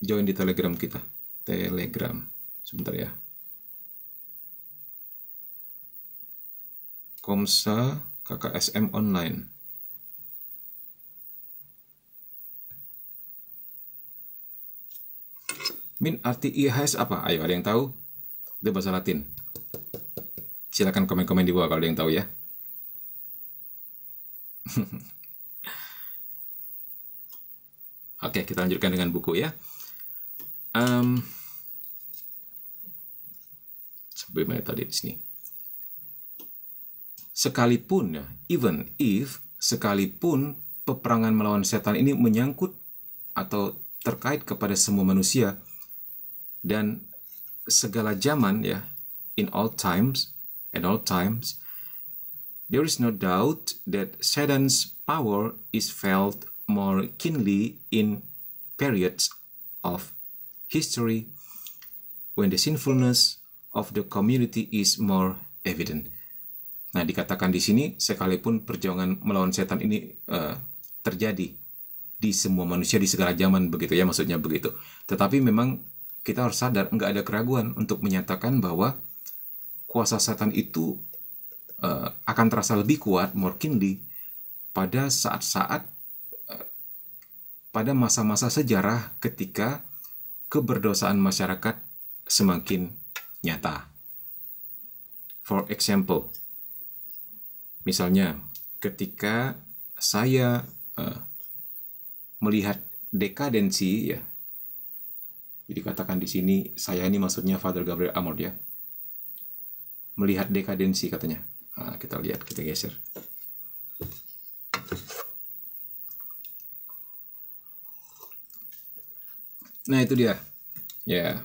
join di Telegram kita. Telegram. Sebentar ya. Komsa KKSM online. Min, arti IHS apa? Ayo, ada yang tahu? Itu bahasa Latin. Silakan komen-komen di bawah kalau ada yang tahu ya. Oke, kita lanjutkan dengan buku ya. Sampai mana tadi di sini? Sekalipun ya, even if, sekalipun peperangan melawan setan ini menyangkut atau terkait kepada semua manusia dan segala zaman ya, in all times, there is no doubt that Satan's power is felt more keenly in periods of history when the sinfulness of the community is more evident. Nah, dikatakan di sini sekalipun perjuangan melawan setan ini terjadi di semua manusia di segala zaman, begitu ya, maksudnya begitu. Tetapi memang kita harus sadar nggak ada keraguan untuk menyatakan bahwa kuasa setan itu akan terasa lebih kuat, more keenly, pada saat-saat pada masa-masa sejarah ketika keberdosaan masyarakat semakin nyata. For example, misalnya ketika saya melihat dekadensi ya, dikatakan di sini saya ini maksudnya Father Gabriel Amor ya, melihat dekadensi katanya. Nah, kita lihat, kita geser. Nah, itu dia. Ya.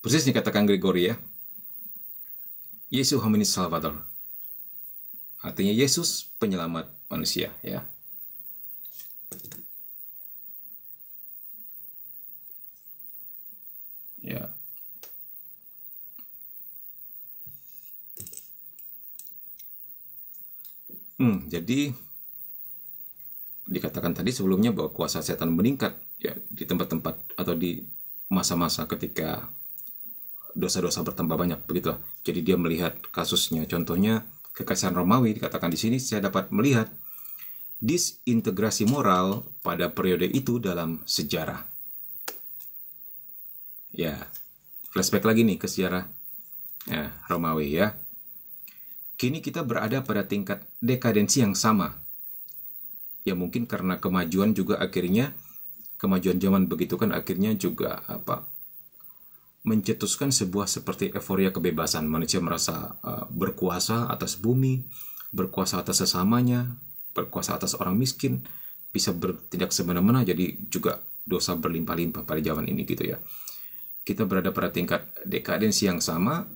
Persis dikatakan Gregory ya. Yesus hominis salvator. Artinya Yesus penyelamat manusia ya. Ya. Jadi dikatakan tadi sebelumnya bahwa kuasa setan meningkat ya di tempat-tempat atau di masa-masa ketika dosa-dosa bertambah banyak, begitu. Jadi dia melihat kasusnya, contohnya Kekaisaran Romawi, dikatakan di sini saya dapat melihat disintegrasi moral pada periode itu dalam sejarah. Ya, flashback lagi nih ke sejarah ya, Romawi ya. Kini kita berada pada tingkat dekadensi yang sama. Ya mungkin karena kemajuan juga akhirnya, kemajuan zaman begitu kan akhirnya juga mencetuskan sebuah seperti euforia kebebasan. Manusia merasa berkuasa atas bumi, berkuasa atas sesamanya, berkuasa atas orang miskin, bisa bertindak semena-mena, jadi juga dosa berlimpah-limpah pada zaman ini gitu ya. Kita berada pada tingkat dekadensi yang sama,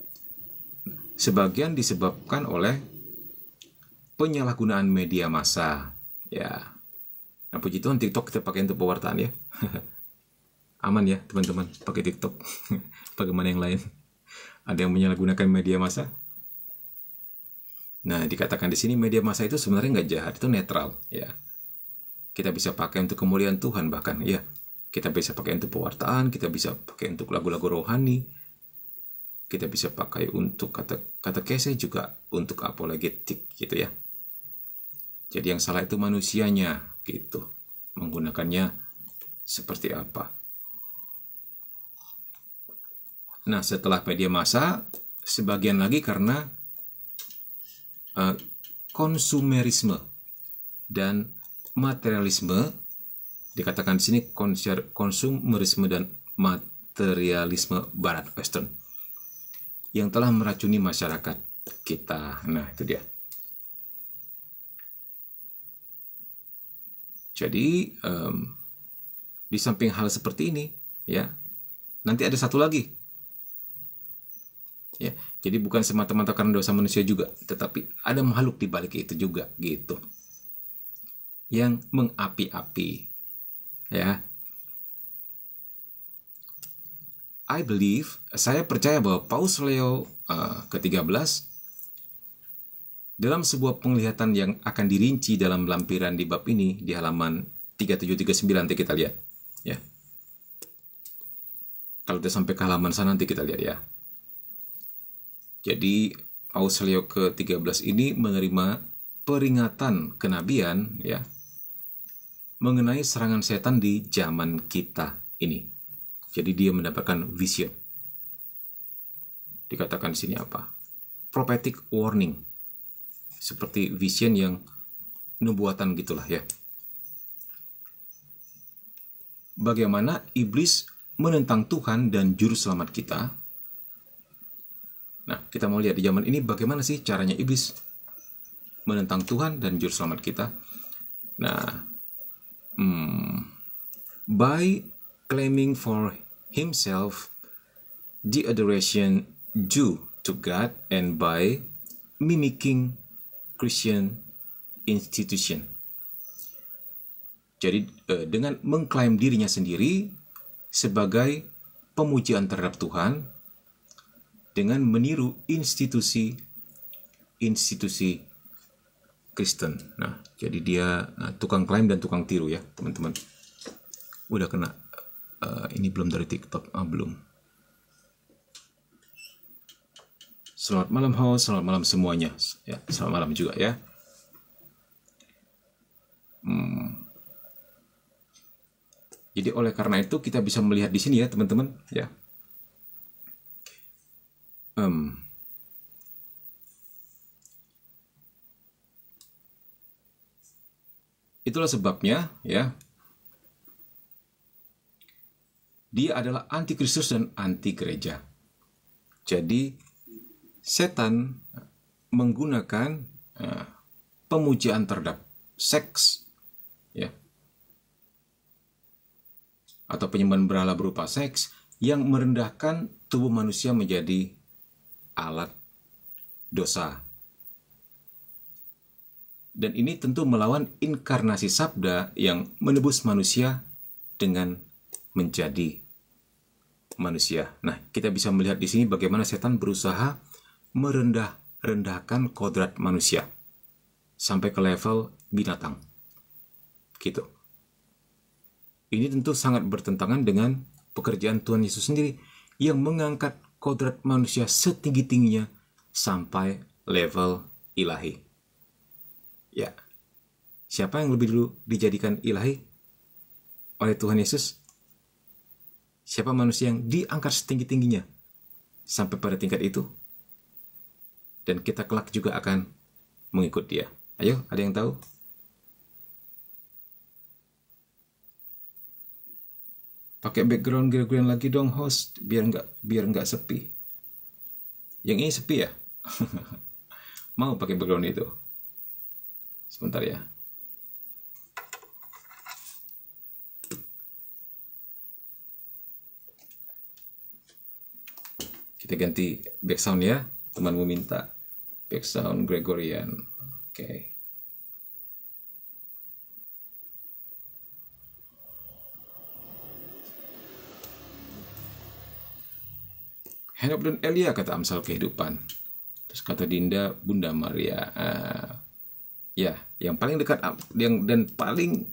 sebagian disebabkan oleh penyalahgunaan media massa ya. Nah, puji Tuhan TikTok kita pakai untuk pewartaan ya. Aman ya teman-teman pakai TikTok. Bagaimana yang lain? Ada yang menyalahgunakan media massa? Nah, dikatakan di sini media massa itu sebenarnya nggak jahat, itu netral ya. Kita bisa pakai untuk kemuliaan Tuhan bahkan ya. Kita bisa pakai untuk pewartaan, kita bisa pakai untuk lagu-lagu rohani. Kita bisa pakai untuk kata kese juga untuk apologetik gitu ya. Jadi yang salah itu manusianya gitu. Menggunakannya seperti apa. Nah, setelah media massa, sebagian lagi karena konsumerisme dan materialisme, dikatakan di sini konsumerisme dan materialisme Barat Western yang telah meracuni masyarakat. kita. Nah, itu dia. Jadi di samping hal seperti ini, ya, nanti ada satu lagi, ya. Jadi bukan semata-mata karena dosa manusia juga, tetapi ada makhluk di balik itu juga, gitu, yang mengapi-api, ya. Saya percaya bahwa Paus Leo ke-13 dalam sebuah penglihatan yang akan dirinci dalam lampiran di bab ini di halaman 3739 nanti kita lihat, ya. Kalau udah sampai ke halaman sana nanti kita lihat, ya. Jadi Paus Leo ke-13 ini menerima peringatan kenabian, ya, mengenai serangan setan di zaman kita ini. Jadi dia mendapatkan vision. Dikatakan di sini apa? Prophetic warning. Seperti vision yang nubuatan gitulah, ya. Bagaimana iblis menentang Tuhan dan juru selamat kita. Nah, kita mau lihat di zaman ini bagaimana sih caranya iblis menentang Tuhan dan juru selamat kita. Nah, by claiming for himself the adoration due to God and by mimicking Christian institution. Jadi dengan mengklaim dirinya sendiri sebagai pemujaan terhadap Tuhan dengan meniru institusi Kristen. Nah, jadi dia tukang klaim dan tukang tiru, ya, teman-teman. Udah kena ini belum dari TikTok? Belum. Selamat malam host, selamat malam semuanya. Ya, selamat malam juga, ya. Jadi oleh karena itu kita bisa melihat di sini, ya, teman-teman, ya. Itulah sebabnya, ya, dia adalah anti Kristus dan anti gereja. Jadi setan menggunakan pemujaan terhadap seks, ya, atau penyembahan berhala berupa seks yang merendahkan tubuh manusia menjadi alat dosa. Dan ini tentu melawan inkarnasi sabda yang menebus manusia dengan menjadi manusia. Nah, kita bisa melihat di sini bagaimana setan berusaha merendahkan kodrat manusia sampai ke level binatang. Gitu. Ini tentu sangat bertentangan dengan pekerjaan Tuhan Yesus sendiri yang mengangkat kodrat manusia setinggi-tingginya sampai level ilahi. Ya. Siapa yang lebih dulu dijadikan ilahi oleh Tuhan Yesus? Siapa manusia yang diangkat setinggi-tingginya sampai pada tingkat itu? Dan kita kelak juga akan mengikut dia. Ayo, ada yang tahu? Pakai background Gregorian lagi dong host, biar nggak sepi. Yang ini sepi ya? Mau pakai background itu? Sebentar ya. Kita ganti background ya. Temanmu minta background Gregorian. Oke. Henok dan Elia kata Amsal Kehidupan. Terus kata Dinda Bunda Maria. Ya, yang paling dekat dan paling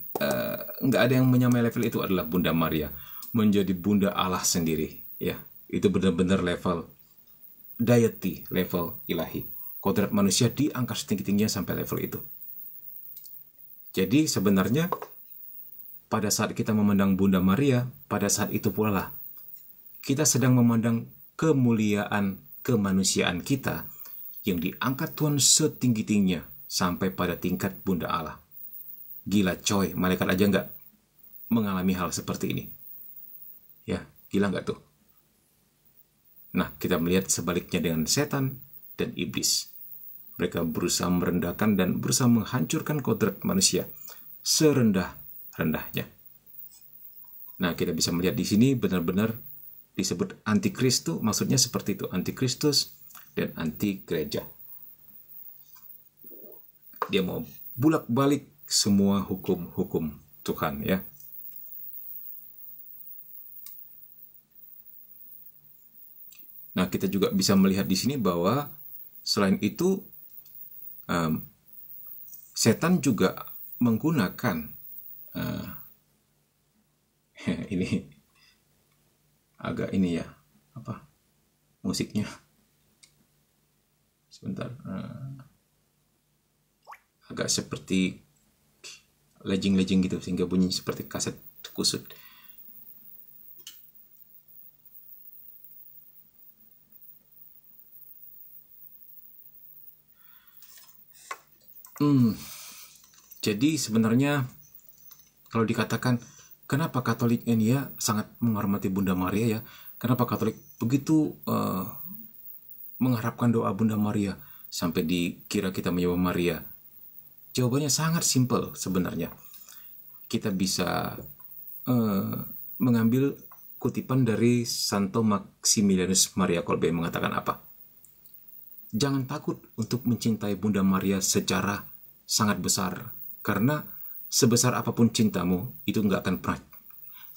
nggak ada yang menyamai level itu adalah Bunda Maria, menjadi Bunda Allah sendiri. Ya, itu benar-benar level deity, level ilahi. Kodrat manusia diangkat setinggi-tingginya sampai level itu. Jadi sebenarnya pada saat kita memandang Bunda Maria, pada saat itu pula lah kita sedang memandang kemuliaan kemanusiaan kita yang diangkat Tuhan setinggi-tingginya sampai pada tingkat Bunda Allah. Gila coy, malaikat aja nggak mengalami hal seperti ini. Ya, gila nggak tuh? Nah, kita melihat sebaliknya dengan setan dan iblis. Mereka berusaha merendahkan dan berusaha menghancurkan kodrat manusia serendah-rendahnya. Nah, kita bisa melihat di sini benar-benar disebut antikristus, maksudnya seperti itu, antikristus dan anti gereja. Dia mau bulak-balik semua hukum-hukum Tuhan, ya. Nah, kita juga bisa melihat di sini bahwa selain itu setan juga menggunakan ini agak ini ya, apa musiknya sebentar, agak seperti lejing-lejing gitu sehingga bunyi seperti kaset kusut. Jadi sebenarnya kalau dikatakan kenapa Katolik ini ya sangat menghormati Bunda Maria ya, kenapa Katolik begitu mengharapkan doa Bunda Maria sampai dikira kita menyembah Maria? Jawabannya sangat simpel sebenarnya. Kita bisa mengambil kutipan dari Santo Maximilianus Maria Kolbe mengatakan apa? Jangan takut untuk mencintai Bunda Maria secara sangat besar, karena sebesar apapun cintamu itu nggak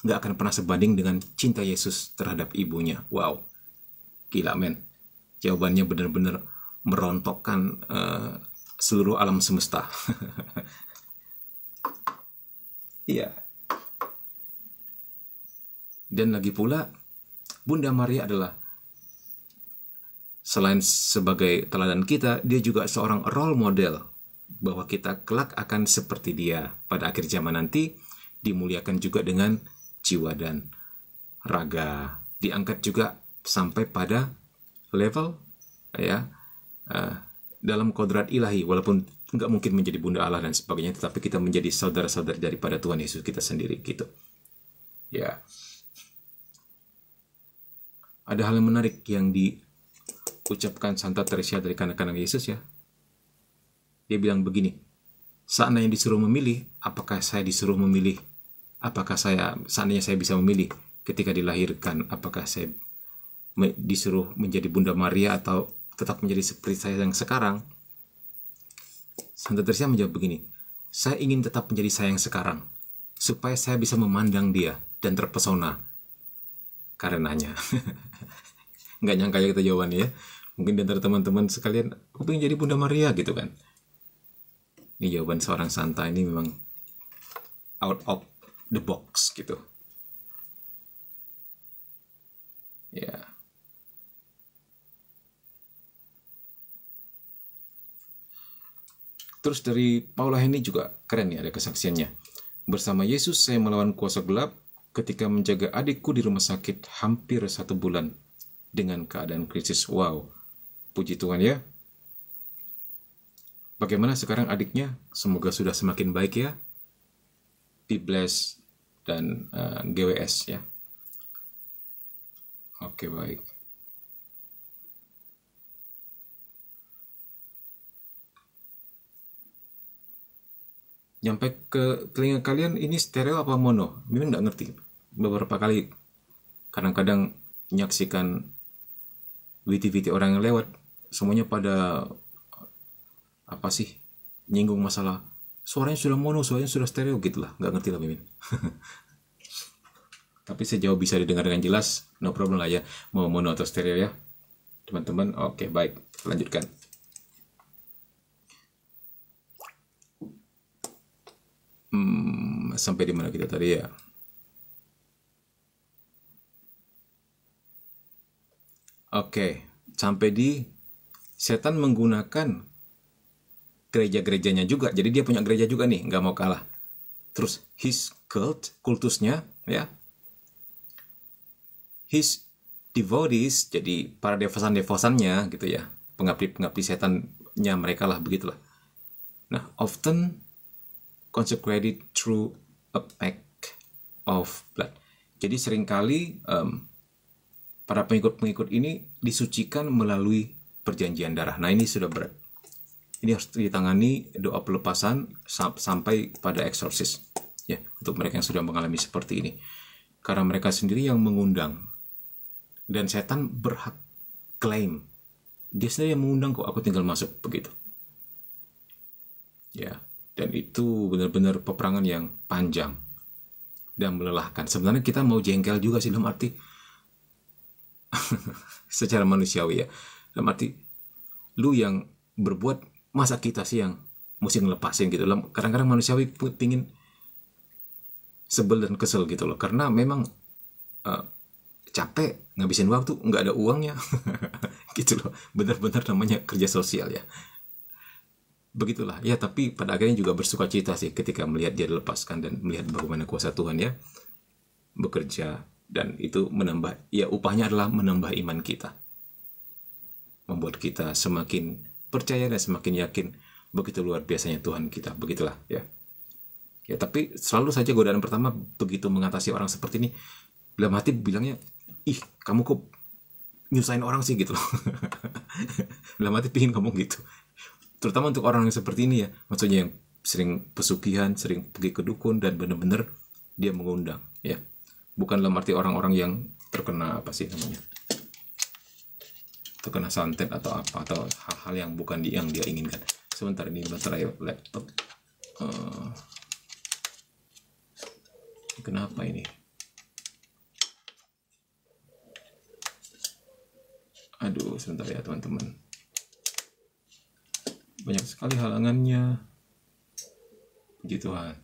akan pernah sebanding dengan cinta Yesus terhadap ibunya. Wow, gila men. Jawabannya benar-benar merontokkan seluruh alam semesta. Iya. Dan lagi pula Bunda Maria adalah selain sebagai teladan kita, dia juga seorang role model bahwa kita kelak akan seperti dia pada akhir zaman nanti, dimuliakan juga dengan jiwa dan raga, diangkat juga sampai pada level ya dalam kodrat ilahi, walaupun nggak mungkin menjadi bunda Allah dan sebagainya, tetapi kita menjadi saudara-saudari daripada Tuhan Yesus kita sendiri gitu ya. Ada hal yang menarik yang diucapkan Santa Teresa dari kanak-kanak Yesus ya. Dia bilang begini, seandainya disuruh memilih, apakah saya disuruh memilih? Apakah seandainya saya bisa memilih ketika dilahirkan, apakah saya disuruh menjadi Bunda Maria atau tetap menjadi seperti saya yang sekarang? Santa Teresa menjawab begini, saya ingin tetap menjadi saya yang sekarang, supaya saya bisa memandang dia dan terpesona karenanya. Nggak nyangka ya kita jawabannya ya. Mungkin di antara teman-teman sekalian, aku pengen jadi Bunda Maria gitu kan. Ini jawaban seorang santa, ini memang out of the box gitu. Ya. Terus dari Paula Henry juga keren ya, ada kesaksiannya. Bersama Yesus saya melawan kuasa gelap ketika menjaga adikku di rumah sakit hampir 1 bulan dengan keadaan krisis. Wow, puji Tuhan ya. Bagaimana sekarang adiknya? Semoga sudah semakin baik ya. Be blessed dan GWS ya. Oke, baik. Nyampe ke telinga kalian ini stereo apa mono? Memang nggak ngerti. Beberapa kali kadang-kadang menyaksikan witi-witi orang yang lewat, semuanya pada apa sih, nyinggung masalah suaranya sudah mono, suaranya sudah stereo gitulah, nggak ngerti lah Mimin. Tapi sejauh bisa didengar dengan jelas, no problem lah ya, mau mono atau stereo ya teman-teman. Oke, baik, lanjutkan. Sampai di mana kita tadi ya? Oke, sampai di setan menggunakan gereja-gerejanya juga. Jadi dia punya gereja juga nih, nggak mau kalah. Terus his cult, kultusnya ya. His devotees, jadi para devosan-devosannya gitu ya. Pengabdi-pengabdi setannya mereka lah, begitulah. Nah, often consecrated through a pact of blood. Jadi seringkali para pengikut-pengikut ini disucikan melalui perjanjian darah. Nah, ini sudah berat. Ini harus ditangani doa pelepasan sampai pada eksorsis. Ya, untuk mereka yang sudah mengalami seperti ini. Karena mereka sendiri yang mengundang. Dan setan berhak klaim. Dia sendiri yang mengundang kok, aku tinggal masuk, begitu. Ya, dan itu benar-benar peperangan yang panjang dan melelahkan. Sebenarnya kita mau jengkel juga sih, dalam arti secara manusiawi ya. Dalam arti, lu yang berbuat, masa kita sih yang mesti ngelepasin gitu. Kadang-kadang manusiawi pingin sebel dan kesel gitu loh. Karena memang capek, ngabisin waktu, nggak ada uangnya. Gitu loh. Benar-benar namanya kerja sosial ya. Begitulah. Ya, tapi pada akhirnya juga bersuka cita sih ketika melihat dia dilepaskan dan melihat bagaimana kuasa Tuhan ya bekerja. Dan itu menambah, ya upahnya adalah menambah iman kita. Membuat kita semakin percaya dan semakin yakin begitu luar biasanya Tuhan kita. Begitulah ya. Ya, tapi selalu saja godaan pertama begitu mengatasi orang seperti ini, dalam hati bilangnya, ih kamu kok nyusahin orang sih gitu loh. Dalam hati pingin ngomong gitu. Terutama untuk orang yang seperti ini ya, maksudnya yang sering pesugihan, sering pergi ke dukun, dan benar-benar dia mengundang ya. Bukan dalam arti orang-orang yang terkena apa sih namanya, terkena santet atau apa, atau hal-hal yang bukan yang dia inginkan. Sebentar, ini baterai laptop. Kenapa ini? Aduh, sebentar ya teman-teman. Banyak sekali halangannya. Puji Tuhan.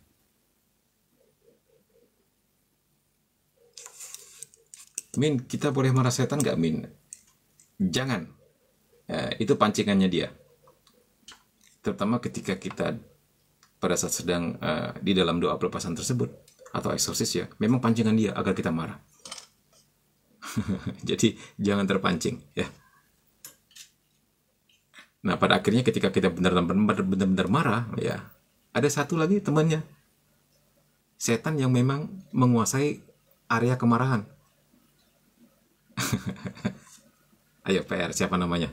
Min, kita boleh marah setan nggak, Min? Jangan. Itu pancingannya dia. Terutama ketika kita pada saat sedang di dalam doa pelepasan tersebut atau eksorsis ya, memang pancingan dia agar kita marah. Jadi jangan terpancing ya. Nah, pada akhirnya ketika kita benar-benar marah ya, ada satu lagi temannya, setan yang memang menguasai area kemarahan. Ayo PR, siapa namanya?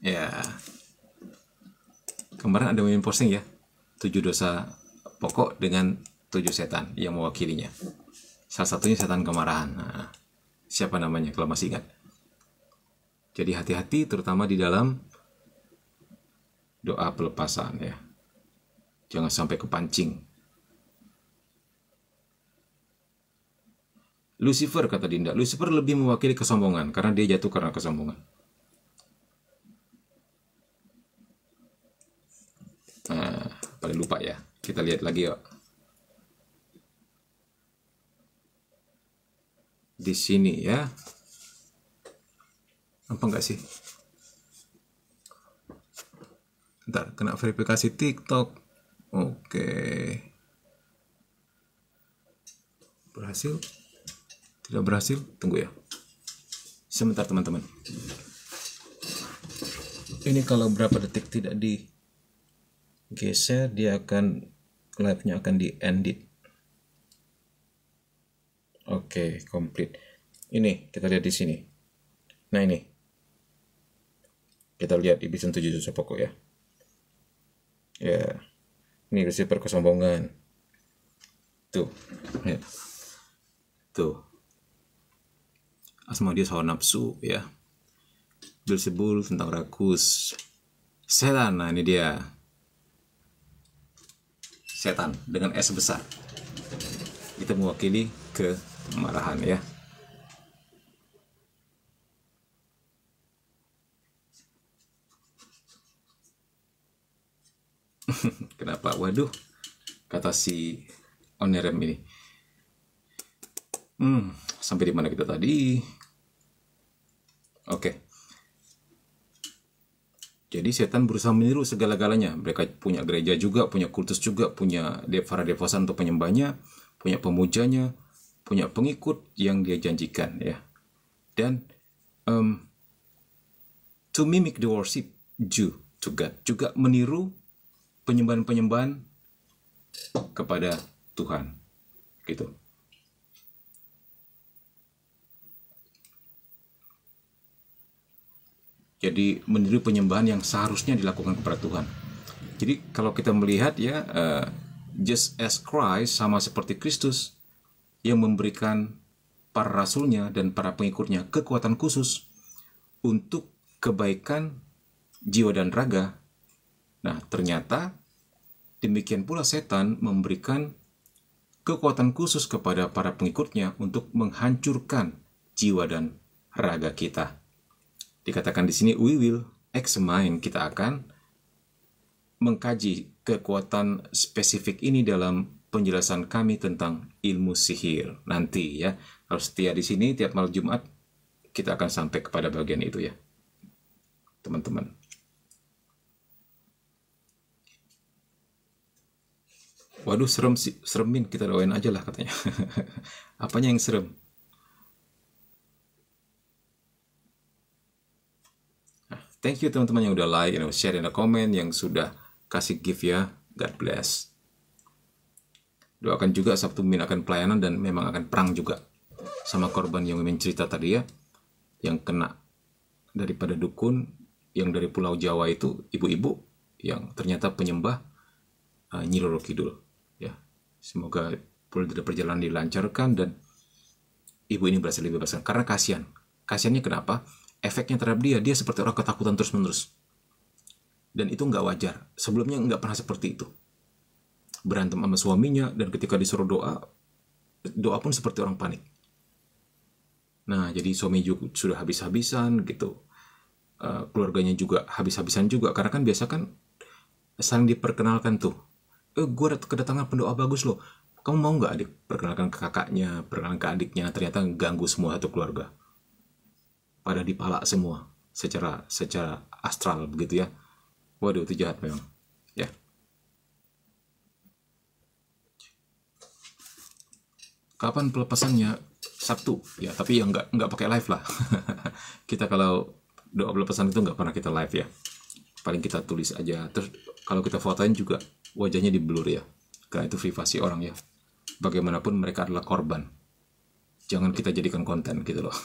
Ya, kemarin ada yang posting ya, 7 dosa pokok dengan 7 setan yang mewakilinya. Salah satunya setan kemarahan. Nah, siapa namanya kalau masih ingat? Jadi hati-hati terutama di dalam doa pelepasan ya. Jangan sampai kepancing. Lucifer, kata Dinda, Lucifer lebih mewakili kesombongan karena dia jatuh karena kesombongan. Nah, paling lupa ya. Kita lihat lagi yuk. Di sini ya. Apa enggak sih? Bentar, kena verifikasi TikTok. Oke. Berhasil? Tidak berhasil? Tunggu ya. Sebentar teman-teman. Ini kalau berapa detik tidak digeser, dia akan, live-nya akan di-edit. Oke, complete. Ini kita lihat di sini. Nah ini, kita lihat Iblis 7 dosa pokok ya. Ya, ini Lucifer kesombongan. Tuh, ya. Tuh. Asmodeus hawa nafsu ya. Beelzebul tentang rakus. Setan, nah ini dia. Setan dengan S besar. Itu mewakili kemarahan ya. Kenapa? Waduh, kata si Onerem ini. Sampai di mana kita tadi? Oke. Jadi setan berusaha meniru segala-galanya. Mereka punya gereja juga, punya kultus juga, punya para devosan untuk penyembahnya, punya pemujanya, punya pengikut yang dia janjikan ya. Dan to mimic the worship due to God, juga meniru penyembahan-penyembahan kepada Tuhan gitu. Jadi meniru penyembahan yang seharusnya dilakukan kepada Tuhan. Jadi kalau kita melihat ya, just as Christ, sama seperti Kristus yang memberikan para rasulnya dan para pengikutnya kekuatan khusus untuk kebaikan jiwa dan raga. Nah, ternyata demikian pula setan memberikan kekuatan khusus kepada para pengikutnya untuk menghancurkan jiwa dan raga kita. Dikatakan di sini, we will examine, kita akan mengkaji kekuatan spesifik ini dalam penjelasan kami tentang ilmu sihir nanti ya. Kalau setia di sini tiap malam Jumat kita akan sampai kepada bagian itu ya, teman-teman. Waduh, seremin, kita doain aja lah katanya. Apanya yang serem? Thank you teman-teman yang udah like, share, dan komen, yang sudah kasih gift ya. God bless. Doakan juga Sabtu Mimin akan pelayanan dan memang akan perang juga sama korban yang Mimin cerita tadi ya, yang kena daripada dukun yang dari Pulau Jawa itu, ibu-ibu yang ternyata penyembah Nyi Roro Kidul ya. Semoga perjalanan dilancarkan dan ibu ini berhasil dibebaskan, karena kasihannya kenapa? Efeknya terhadap dia seperti orang ketakutan terus-menerus. Dan itu nggak wajar. Sebelumnya nggak pernah seperti itu. Berantem sama suaminya, dan ketika disuruh doa pun seperti orang panik. Nah, jadi suami juga sudah habis-habisan gitu. Keluarganya juga habis-habisan juga. Karena kan biasa kan saling diperkenalkan tuh. Gue kedatangan pendoa bagus loh. Kamu mau nggak adik perkenalkan ke kakaknya, perkenalkan ke adiknya? Ternyata ganggu semua satu keluarga. Pada dipalak semua secara astral begitu ya. Waduh, itu jahat memang ya. Kapan pelepasannya? Sabtu ya, tapi ya nggak pakai live lah. Kita kalau doa pelepasan itu nggak pernah kita live ya, paling kita tulis aja. Terus kalau kita fotoin juga wajahnya di blur ya, karena itu privasi orang ya. Bagaimanapun mereka adalah korban. Jangan kita jadikan konten gitu loh.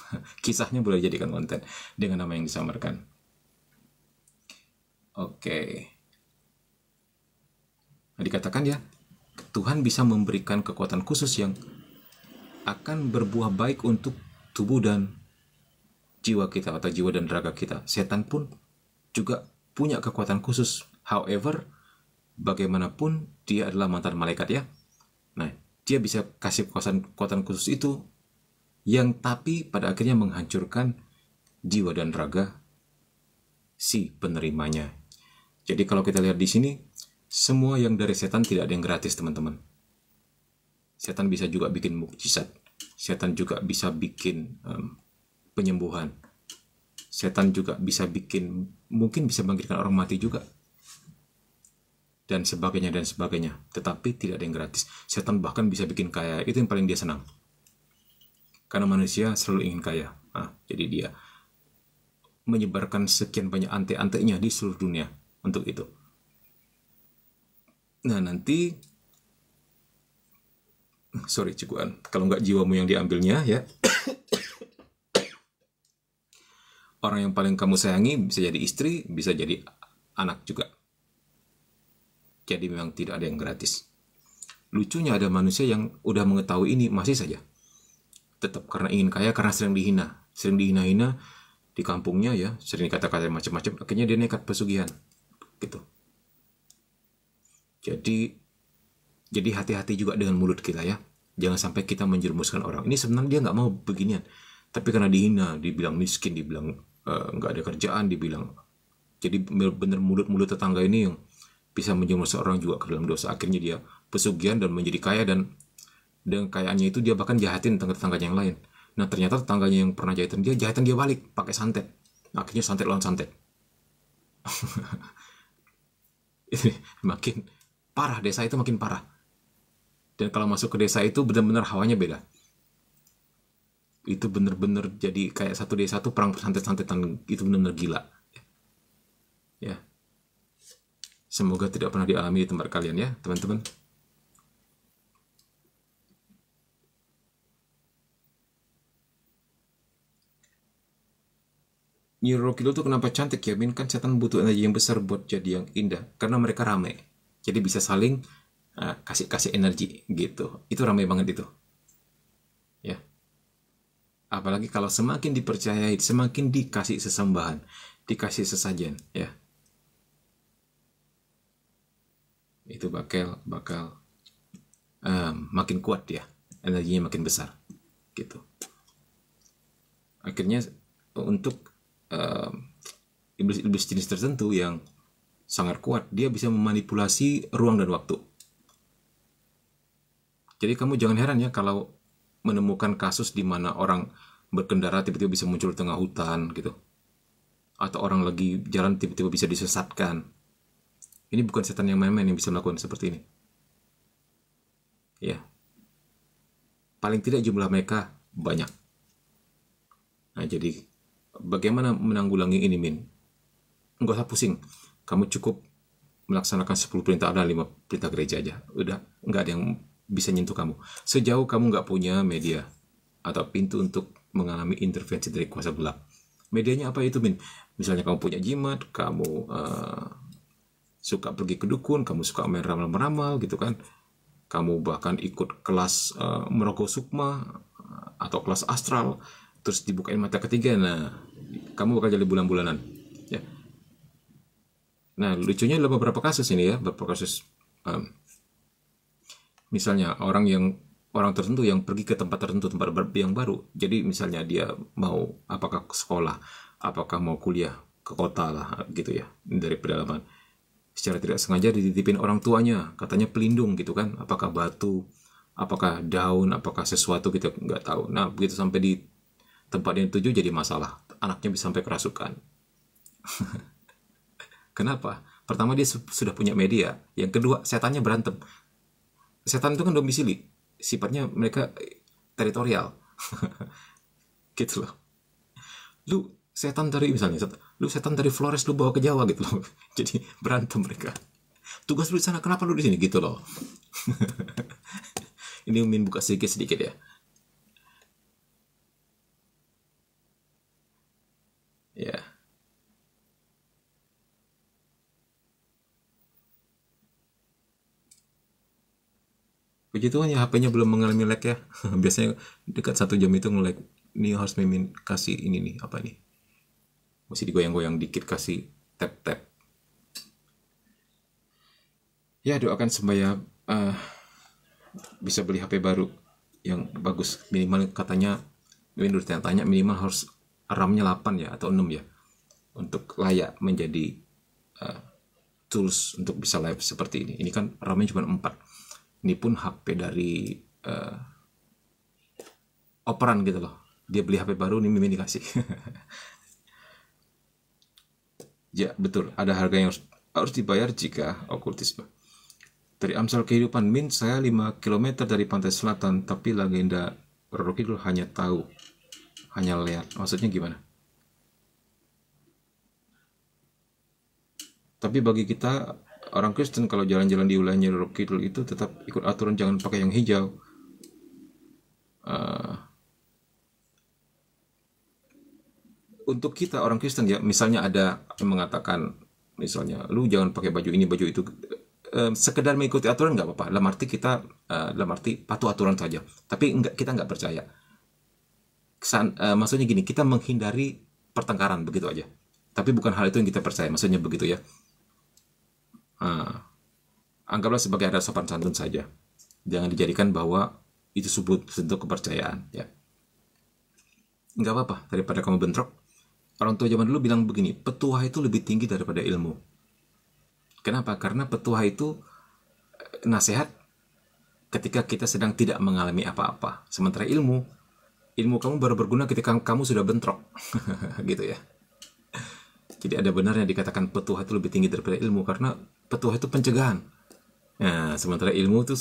Kisahnya boleh dijadikan konten dengan nama yang disamarkan. Oke. Nah, dikatakan ya, Tuhan bisa memberikan kekuatan khusus yang akan berbuah baik untuk tubuh dan jiwa kita, atau jiwa dan raga kita. Setan pun juga punya kekuatan khusus. However, bagaimanapun dia adalah mantan malaikat ya. Nah, dia bisa kasih kekuatan khusus itu yang tapi pada akhirnya menghancurkan jiwa dan raga si penerimanya. Jadi kalau kita lihat di sini, semua yang dari setan tidak ada yang gratis, teman-teman. Setan bisa juga bikin mukjizat. Setan juga bisa bikin penyembuhan. Setan juga bisa mungkin bisa bangkitkan orang mati juga. Dan sebagainya dan sebagainya. Tetapi tidak ada yang gratis. Setan bahkan bisa bikin kaya. Itu yang paling dia senang. Karena manusia selalu ingin kaya. Jadi dia menyebarkan sekian banyak ante-antenya di seluruh dunia untuk itu. Nah, nanti sorry cikuan, kalau nggak jiwamu yang diambilnya ya. Orang yang paling kamu sayangi bisa jadi istri, bisa jadi anak juga. Jadi memang tidak ada yang gratis. Lucunya ada manusia yang udah mengetahui ini masih saja tetap karena ingin kaya, karena sering dihina-hina di kampungnya ya, sering dikata-kata macam-macam, akhirnya dia nekat pesugihan gitu. Jadi hati-hati juga dengan mulut kita ya, jangan sampai kita menjerumuskan orang. Ini sebenarnya dia nggak mau beginian, tapi karena dihina, dibilang miskin, dibilang nggak ada kerjaan, dibilang, jadi bener mulut-mulut tetangga ini yang bisa menjerumuskan orang juga ke dalam dosa. Akhirnya dia pesugihan dan menjadi kaya, dan dengan kayaannya itu dia bahkan jahatin tetangga-tetangganya yang lain. Nah, ternyata tetangganya yang pernah jahatin dia balik pakai santet. Akhirnya santet lawan santet. Makin parah, desa itu makin parah. Dan kalau masuk ke desa itu benar-benar hawanya beda. Itu benar-benar jadi kayak satu desa tuh perang santet-santetan, itu benar-benar gila. Ya. Semoga tidak pernah dialami di tempat kalian ya, teman-teman. Nyiro Kidul tuh kenapa cantik ya Min? Kan setan butuh energi yang besar buat jadi yang indah. Karena mereka rame. Jadi bisa saling kasih energi gitu. Itu rame banget itu. Ya. Apalagi kalau semakin dipercayai, semakin dikasih sesembahan, dikasih sesajen, ya. Itu bakal makin kuat ya, energinya makin besar, gitu. Akhirnya untuk iblis-iblis jenis tertentu yang sangat kuat, dia bisa memanipulasi ruang dan waktu. Jadi kamu jangan heran ya kalau menemukan kasus di mana orang berkendara tiba-tiba bisa muncul di tengah hutan gitu. Atau orang lagi jalan tiba-tiba bisa disesatkan. Ini bukan setan yang main-main yang bisa melakukan seperti ini. Ya. Paling tidak jumlah mereka banyak. Nah, jadi bagaimana menanggulangi ini, Min? Enggak usah pusing. Kamu cukup melaksanakan 10 perintah ada 5 perintah gereja aja. Udah, enggak ada yang bisa nyentuh kamu. Sejauh kamu nggak punya media atau pintu untuk mengalami intervensi dari kuasa gelap. Medianya apa itu, Min? Misalnya kamu punya jimat, kamu suka pergi ke dukun, kamu suka main ramal-meramal gitu kan. Kamu bahkan ikut kelas merogoh sukma atau kelas astral, terus dibukain mata ketiga. Nah, kamu bakal jadi bulan-bulanan. Ya. Nah, lucunya ada beberapa kasus ini ya, beberapa kasus. Misalnya orang tertentu yang pergi ke tempat tertentu, tempat yang baru. Jadi misalnya dia mau apakah ke sekolah, apakah mau kuliah ke kota lah gitu ya, dari pedalaman. Secara tidak sengaja dititipin orang tuanya, katanya pelindung gitu kan, apakah batu, apakah daun, apakah sesuatu kita nggak tahu. Nah, begitu sampai di tempat yang tuju jadi masalah, anaknya bisa sampai kerasukan. Kenapa? Pertama dia sudah punya media, yang kedua setannya berantem. Setan itu kan domisili, sifatnya mereka teritorial. Gitu loh. Lu setan dari misalnya, lu setan dari Flores lu bawa ke Jawa gitu loh. Jadi berantem mereka. Tugas lu di sana, kenapa lu di sini gitu loh. Ini Min buka sedikit-sedikit ya. Ya. Puji Tuhan ya HP-nya belum mengalami lag ya. Biasanya dekat 1 jam itu nge-lag. Ini harus Mimin kasih ini nih, apa nih? Mesti digoyang-goyang dikit, kasih tap-tap. Ya doakan supaya bisa beli HP baru yang bagus. Minimal katanya, Mimin udah tanya minimal harus RAM-nya 8 ya atau 6 ya. Untuk layak menjadi tools untuk bisa live seperti ini. Ini kan RAM-nya cuma 4. Ini pun HP dari operan gitu loh. Dia beli HP baru, ini Mimin dikasih. Ya betul, ada harga yang harus dibayar jika okultisme. Dari Amsal Kehidupan, Min, saya 5 km dari pantai selatan, tapi legenda Roro Kidul hanya tahu, hanya lihat. Maksudnya gimana? Tapi bagi kita orang Kristen kalau jalan-jalan di wilayahnya Roro Kidul itu tetap ikut aturan, jangan pakai yang hijau. Untuk kita orang Kristen ya, misalnya ada yang mengatakan misalnya lu jangan pakai baju ini baju itu, sekedar mengikuti aturan nggak apa-apa. Dalam arti patuh aturan saja. Tapi kita nggak percaya. Maksudnya gini, kita menghindari pertengkaran begitu aja. Tapi bukan hal itu yang kita percaya. Maksudnya begitu ya. Anggaplah sebagai ada sopan santun saja. Jangan dijadikan bahwa itu bentuk kepercayaan. Ya. Nggak apa-apa daripada kamu bentrok. Orang tua zaman dulu bilang begini, petuah itu lebih tinggi daripada ilmu. Kenapa? Karena petuah itu nasihat ketika kita sedang tidak mengalami apa-apa. Sementara ilmu kamu baru berguna ketika kamu sudah bentrok. Gitu ya. Jadi ada benarnya dikatakan petuah itu lebih tinggi daripada ilmu, karena petuah itu pencegahan. Nah, sementara ilmu itu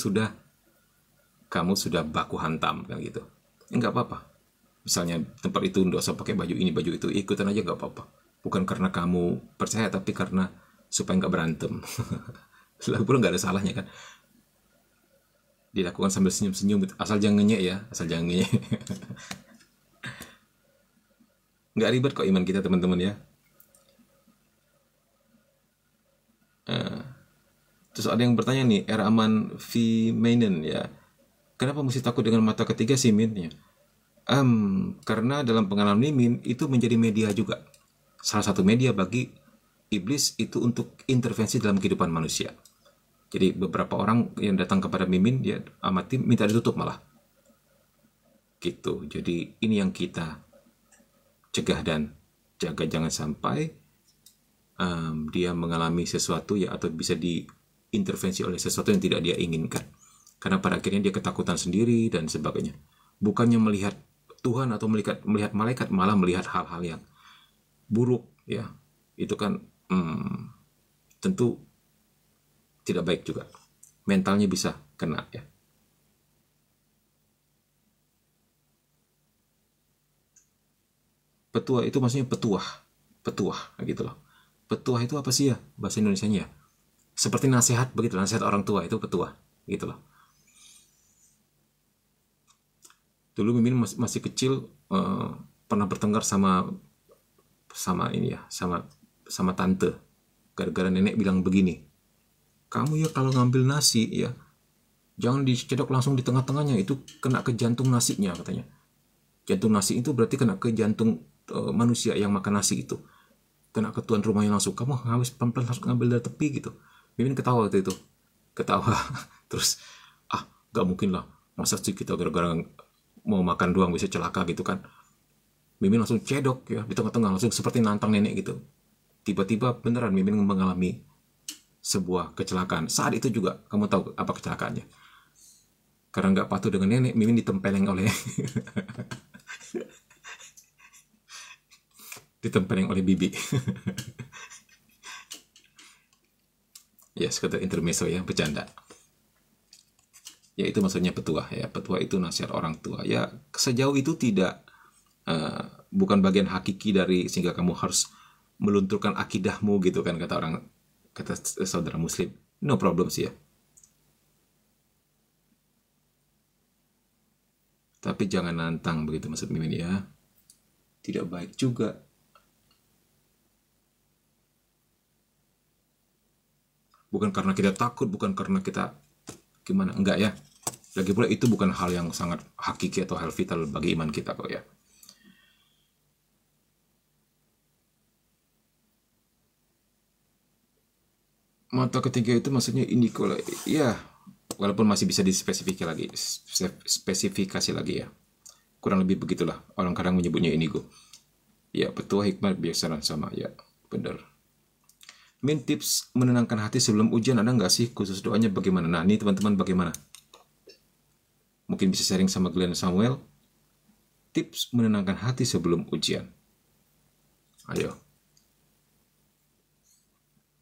kamu sudah baku hantam kan gitu. Enggak apa-apa. Misalnya tempat itu nggak usah pakai baju ini baju itu, ikutan aja nggak apa-apa. Bukan karena kamu percaya, tapi karena supaya nggak berantem. Lalu pun nggak ada salahnya kan. Dilakukan sambil senyum-senyum, asal jangan ngenyek ya, asal jangan ngenyek. Nggak ribet kok iman kita teman-teman ya. Terus ada yang bertanya nih, Eraman V. Mainen ya, kenapa mesti takut dengan mata ketiga sih Min? Ya. Karena dalam pengalaman Mimin itu menjadi media juga. Salah satu media bagi iblis itu untuk intervensi dalam kehidupan manusia. Jadi beberapa orang yang datang kepada Mimin ya amati minta ditutup malah. Gitu. Jadi ini yang kita cegah dan jaga, jangan sampai dia mengalami sesuatu ya atau bisa diintervensi oleh sesuatu yang tidak dia inginkan. Karena pada akhirnya dia ketakutan sendiri dan sebagainya. Bukannya melihat Tuhan atau melihat malaikat, malah melihat hal-hal yang buruk ya. Itu kan tentu tidak baik juga. Mentalnya bisa kena ya. Petua itu maksudnya petuah gitu loh. Petuah itu apa sih ya bahasa Indonesianya ya? Seperti nasihat begitu, nasihat orang tua itu petuah gitu loh. Dulu Mimin masih kecil pernah bertengkar sama ini ya, sama tante. Gara-gara nenek bilang begini, kamu ya kalau ngambil nasi ya, jangan dicedok langsung di tengah-tengahnya, itu kena ke jantung nasinya katanya. Jantung nasi itu berarti kena ke jantung manusia yang makan nasi itu. Kena ke tuan rumahnya langsung, kamu harus pelan-pelan harus ngambil dari tepi gitu. Mimin ketawa waktu itu. Ketawa. Terus, gak mungkin lah. Masa sih kita gara-gara mau makan doang bisa celaka gitu kan. Mimin langsung cedok ya di tengah-tengah, langsung seperti nantang nenek gitu. Tiba-tiba beneran Mimin mengalami sebuah kecelakaan. Saat itu juga, kamu tahu apa kecelakaannya? Karena gak patuh dengan nenek, Mimin ditempeleng oleh bibi. Ya, sekedar intermezzo ya, bercanda. Ya, itu maksudnya petuah ya. Petuah itu nasihat orang tua. Ya, sejauh itu tidak bukan bagian hakiki dari sehingga kamu harus melunturkan akidahmu gitu kan, kata saudara muslim. No problem sih ya. Tapi jangan nantang begitu maksud Mimin ya. Tidak baik juga. Bukan karena kita takut, bukan karena kita gimana, enggak ya. Lagi pula itu bukan hal yang sangat hakiki atau hal vital bagi iman kita kok ya. Mata ketiga itu maksudnya indigo lah. Ya, walaupun masih bisa spesifikasi lagi ya. Kurang lebih begitulah. Orang kadang menyebutnya indigo. Ya, petua hikmah biasa sama ya. Benar. Min, tips menenangkan hati sebelum ujian ada nggak sih? Khusus doanya bagaimana? Nah, ini teman-teman bagaimana? Mungkin bisa sharing sama Glenn Samuel. Tips menenangkan hati sebelum ujian. Ayo.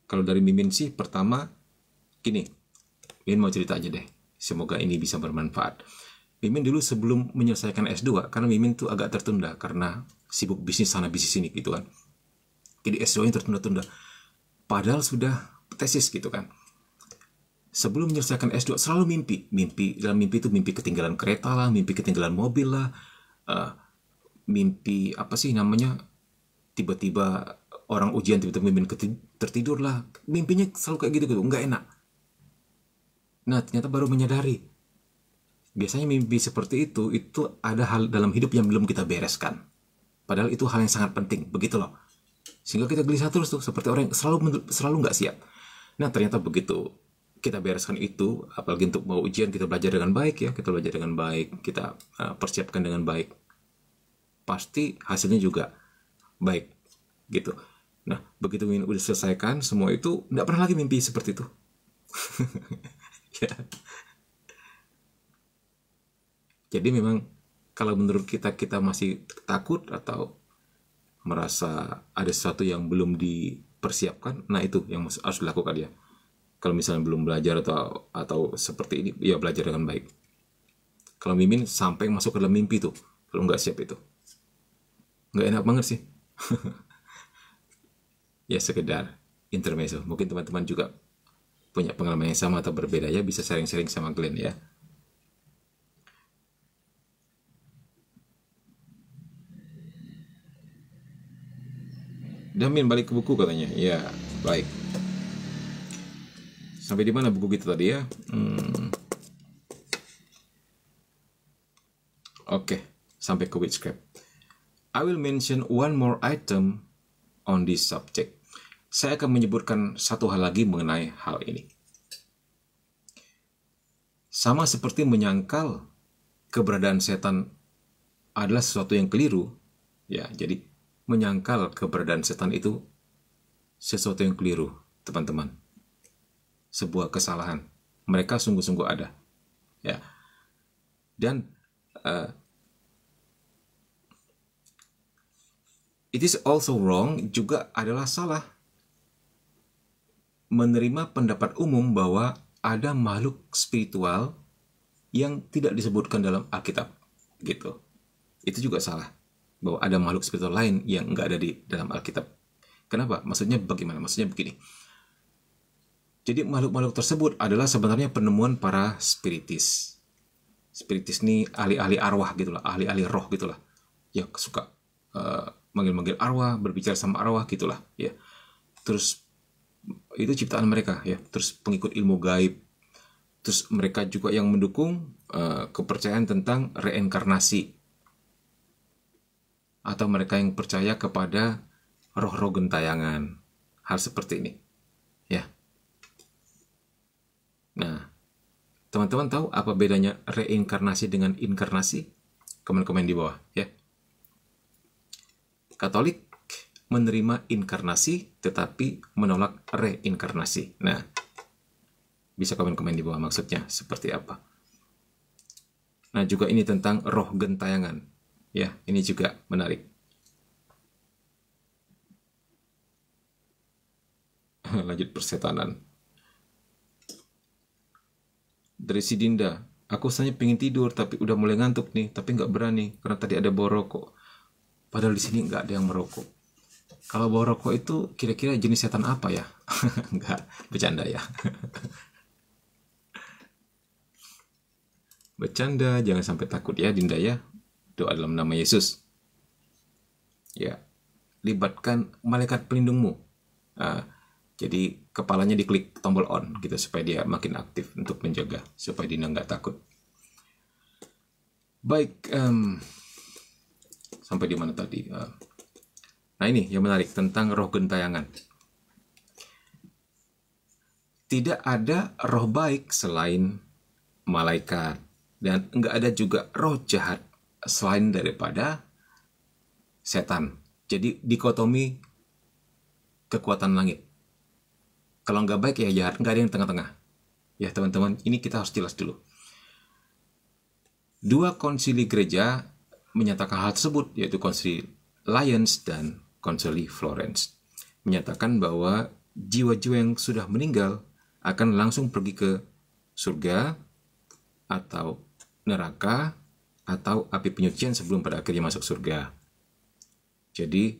Kalau dari Mimin sih, pertama, gini. Mimin mau cerita aja deh. Semoga ini bisa bermanfaat. Mimin dulu sebelum menyelesaikan S2, karena Mimin tuh agak tertunda, karena sibuk bisnis sana bisnis sini gitu kan. Jadi S2-nya tertunda-tunda. Padahal sudah tesis gitu kan. Sebelum menyelesaikan S2 selalu mimpi. Dalam mimpi itu mimpi ketinggalan kereta lah, mimpi ketinggalan mobil lah, mimpi apa sih namanya, tiba-tiba orang ujian tiba-tiba Mimin tertidur lah. Mimpinya selalu kayak gitu, nggak enak. Nah, ternyata baru menyadari. Biasanya mimpi seperti itu ada hal dalam hidup yang belum kita bereskan. Padahal itu hal yang sangat penting, begitu loh. Sehingga kita gelisah terus tuh, seperti orang yang selalu nggak siap. Nah, ternyata begitu kita bereskan itu, apalagi untuk mau ujian, kita belajar dengan baik ya, kita persiapkan dengan baik, pasti hasilnya juga baik gitu. Nah, begitu udah selesaikan semua itu, nggak pernah lagi mimpi seperti itu. Ya. Jadi memang kalau menurut kita masih takut atau merasa ada sesuatu yang belum dipersiapkan, nah itu yang harus dilakukan ya. Kalau misalnya belum belajar atau seperti ini, ya belajar dengan baik. Kalau Mimin sampai masuk ke dalam mimpi tuh, kalau nggak siap itu, nggak enak banget sih. Ya sekedar intermezzo. Mungkin teman-teman juga punya pengalaman yang sama atau berbeda ya, bisa sharing-sharing sama Glenn ya. Damin balik ke buku katanya. Ya, baik. Sampai di mana buku kita tadi ya? Oke, sampai ke witchcraft. I will mention one more item on this subject. Saya akan menyebutkan satu hal lagi mengenai hal ini. Sama seperti menyangkal keberadaan setan adalah sesuatu yang keliru, ya. Jadi menyangkal keberadaan setan itu sesuatu yang keliru, teman-teman. Sebuah kesalahan. Mereka sungguh-sungguh ada, ya. Dan it is also wrong juga adalah salah menerima pendapat umum bahwa ada makhluk spiritual yang tidak disebutkan dalam Alkitab, gitu. Itu juga salah, bahwa ada makhluk spiritual lain yang nggak ada di dalam Alkitab. Kenapa? Maksudnya bagaimana? Maksudnya begini. Jadi makhluk-makhluk tersebut adalah sebenarnya penemuan para spiritis. Spiritis ini ahli-ahli arwah gitulah, ahli-ahli roh gitulah. Ya suka manggil-manggil arwah, berbicara sama arwah gitulah, ya. Terus itu ciptaan mereka, ya. Terus pengikut ilmu gaib. Terus mereka juga yang mendukung kepercayaan tentang reinkarnasi, atau mereka yang percaya kepada roh-roh gentayangan, hal seperti ini, ya. Nah, teman-teman tahu apa bedanya reinkarnasi dengan inkarnasi? Komen-komen di bawah, ya. Katolik menerima inkarnasi tetapi menolak reinkarnasi. Nah, bisa komen-komen di bawah maksudnya seperti apa. Nah, juga ini tentang roh gentayangan. Ya, ini juga menarik. Lanjut persetanan. Dari si Dinda, aku rasanya pengen tidur tapi udah mulai ngantuk nih, tapi nggak berani karena tadi ada bawa rokok. Padahal di sini nggak ada yang merokok. Kalau bawa rokok itu kira-kira jenis setan apa ya? Nggak, bercanda ya. Bercanda, jangan sampai takut ya Dinda ya. Doa dalam nama Yesus. Ya, libatkan malaikat pelindungmu. Jadi kepalanya diklik tombol on gitu supaya dia makin aktif untuk menjaga supaya Dinda nggak takut. Baik, sampai di mana tadi? Nah ini yang menarik tentang roh gentayangan. Tidak ada roh baik selain malaikat, dan nggak ada juga roh jahat selain daripada setan. Jadi dikotomi kekuatan langit. Kalau nggak baik ya jahat, nggak ada yang tengah-tengah. Ya teman-teman, ini kita harus jelas dulu. Dua konsili gereja menyatakan hal tersebut, yaitu konsili Lyons dan konsili Florence. Menyatakan bahwa jiwa-jiwa yang sudah meninggal akan langsung pergi ke surga atau neraka atau api penyucian sebelum pada akhirnya masuk surga. Jadi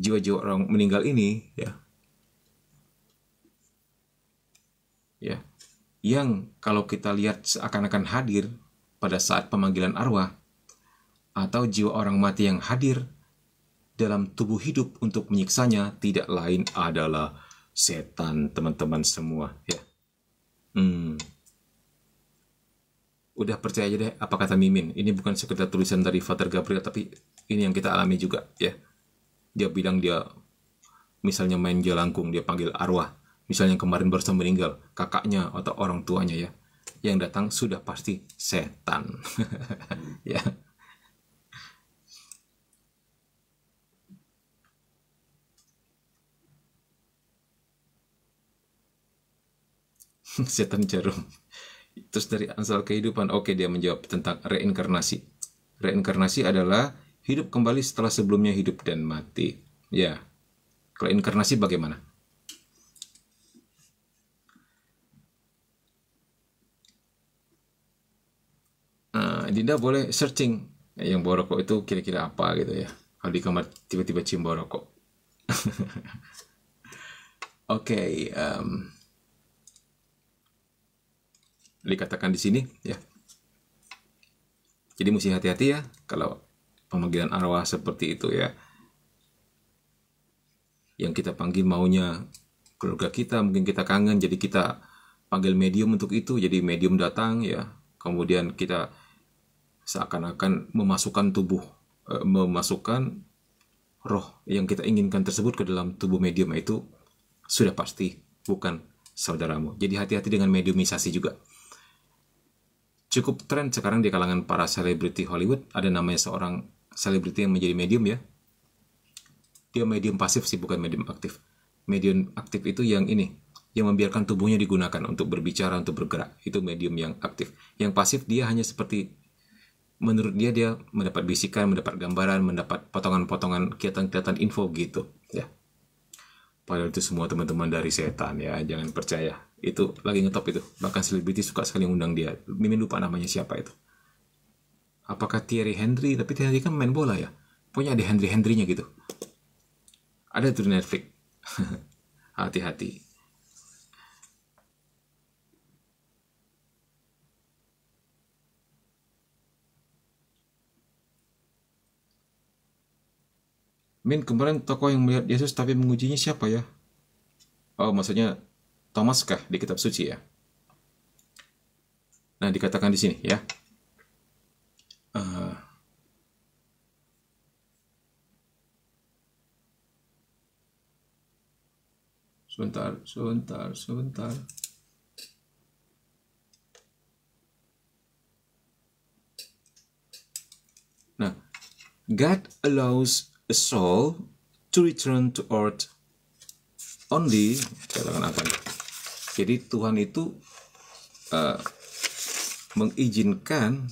jiwa-jiwa orang meninggal ini ya yang kalau kita lihat seakan-akan hadir pada saat pemanggilan arwah, atau jiwa orang mati yang hadir dalam tubuh hidup untuk menyiksanya, tidak lain adalah setan, teman-teman semua, ya. Udah percaya aja deh apa kata Mimin. Ini bukan sekedar tulisan dari Father Gabriel, tapi ini yang kita alami juga, ya. Dia bilang dia misalnya main jelangkung, dia panggil arwah. Misalnya kemarin baru meninggal kakaknya atau orang tuanya, ya. Yang datang sudah pasti setan. Ya. Setan jarum. Terus dari Ansal Kehidupan, oke, dia menjawab tentang reinkarnasi. Reinkarnasi adalah hidup kembali setelah sebelumnya hidup dan mati. Ya. Kalau inkarnasi bagaimana? Dinda boleh searching yang bawa rokok itu kira-kira apa gitu ya. Kalau di kamar tiba-tiba cium bawa rokok. Oke, dikatakan di sini ya. Jadi mesti hati-hati ya kalau pemanggilan arwah seperti itu ya. yang kita panggil maunya keluarga kita, mungkin kita kangen, jadi kita panggil medium untuk itu, jadi medium datang ya, kemudian kita seakan-akan memasukkan roh yang kita inginkan tersebut ke dalam tubuh medium, itu sudah pasti bukan saudaramu. Jadi hati-hati dengan mediumisasi juga. Cukup tren sekarang di kalangan para selebriti Hollywood, ada namanya seorang selebriti yang menjadi medium ya. Dia medium pasif sih, bukan medium aktif. Medium aktif itu yang ini, yang membiarkan tubuhnya digunakan untuk berbicara, untuk bergerak. Itu medium yang aktif. Yang pasif dia hanya seperti, menurut dia mendapat bisikan, mendapat gambaran, mendapat potongan-potongan kelihatan info gitu ya. Padahal itu semua teman-teman dari setan ya, jangan percaya. Itu lagi ngetop itu. Bahkan selebriti suka sekali undang dia. Mimin lupa namanya siapa itu. Apakah Thierry Henry? Tapi Thierry Henry kan main bola ya. Pokoknya ada Henry-nya gitu. Ada tuh di Netflix. Hati-hati. Min, kemarin tokoh yang melihat Yesus tapi mengujinya siapa ya? Oh, maksudnya Thomas kah di kitab suci ya? Nah, dikatakan di sini ya. Sebentar. Nah, God allows a soul to return to earth only, katakan apa nih? Jadi Tuhan itu mengizinkan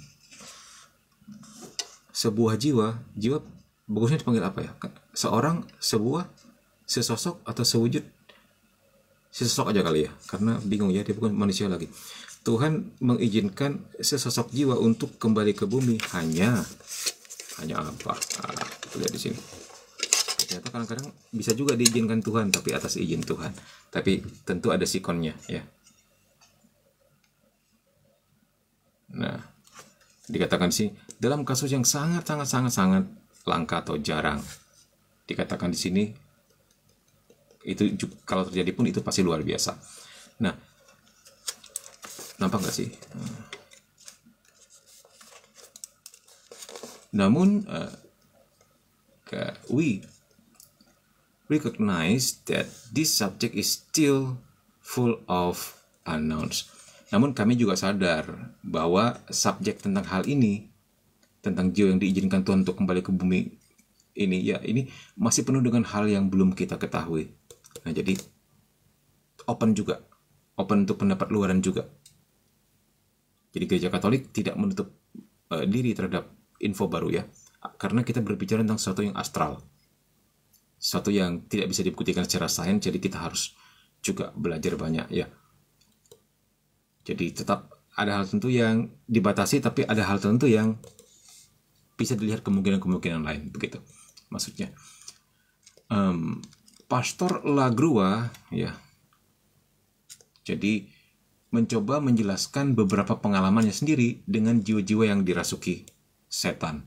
sebuah jiwa bagusnya dipanggil apa ya? Sesosok atau sewujud? Sesosok aja kali ya, karena bingung ya, dia bukan manusia lagi. Tuhan mengizinkan sesosok jiwa untuk kembali ke bumi hanya apa? Lihat di sini. Ternyata kadang-kadang bisa juga diizinkan Tuhan, tapi atas izin Tuhan. Tapi tentu ada sikonnya ya. Nah, dikatakan sih dalam kasus yang sangat langka atau jarang, dikatakan di sini itu kalau terjadi pun itu pasti luar biasa. Nah, nampak nggak sih? Namun we recognize that this subject is still full of unknowns. Namun kami juga sadar bahwa subjek tentang hal ini, tentang jiwa yang diizinkan Tuhan untuk kembali ke bumi ini masih penuh dengan hal yang belum kita ketahui. Nah, jadi open untuk pendapat luaran juga. Jadi Gereja Katolik tidak menutup diri terhadap info baru ya, karena kita berbicara tentang sesuatu yang astral, sesuatu yang tidak bisa dibuktikan secara sains, jadi kita harus juga belajar banyak ya. Jadi tetap ada hal tertentu yang dibatasi, tapi ada hal tertentu yang bisa dilihat kemungkinan lain, begitu maksudnya. Pastor Lagrua ya, jadi mencoba menjelaskan beberapa pengalamannya sendiri dengan jiwa-jiwa yang dirasuki setan.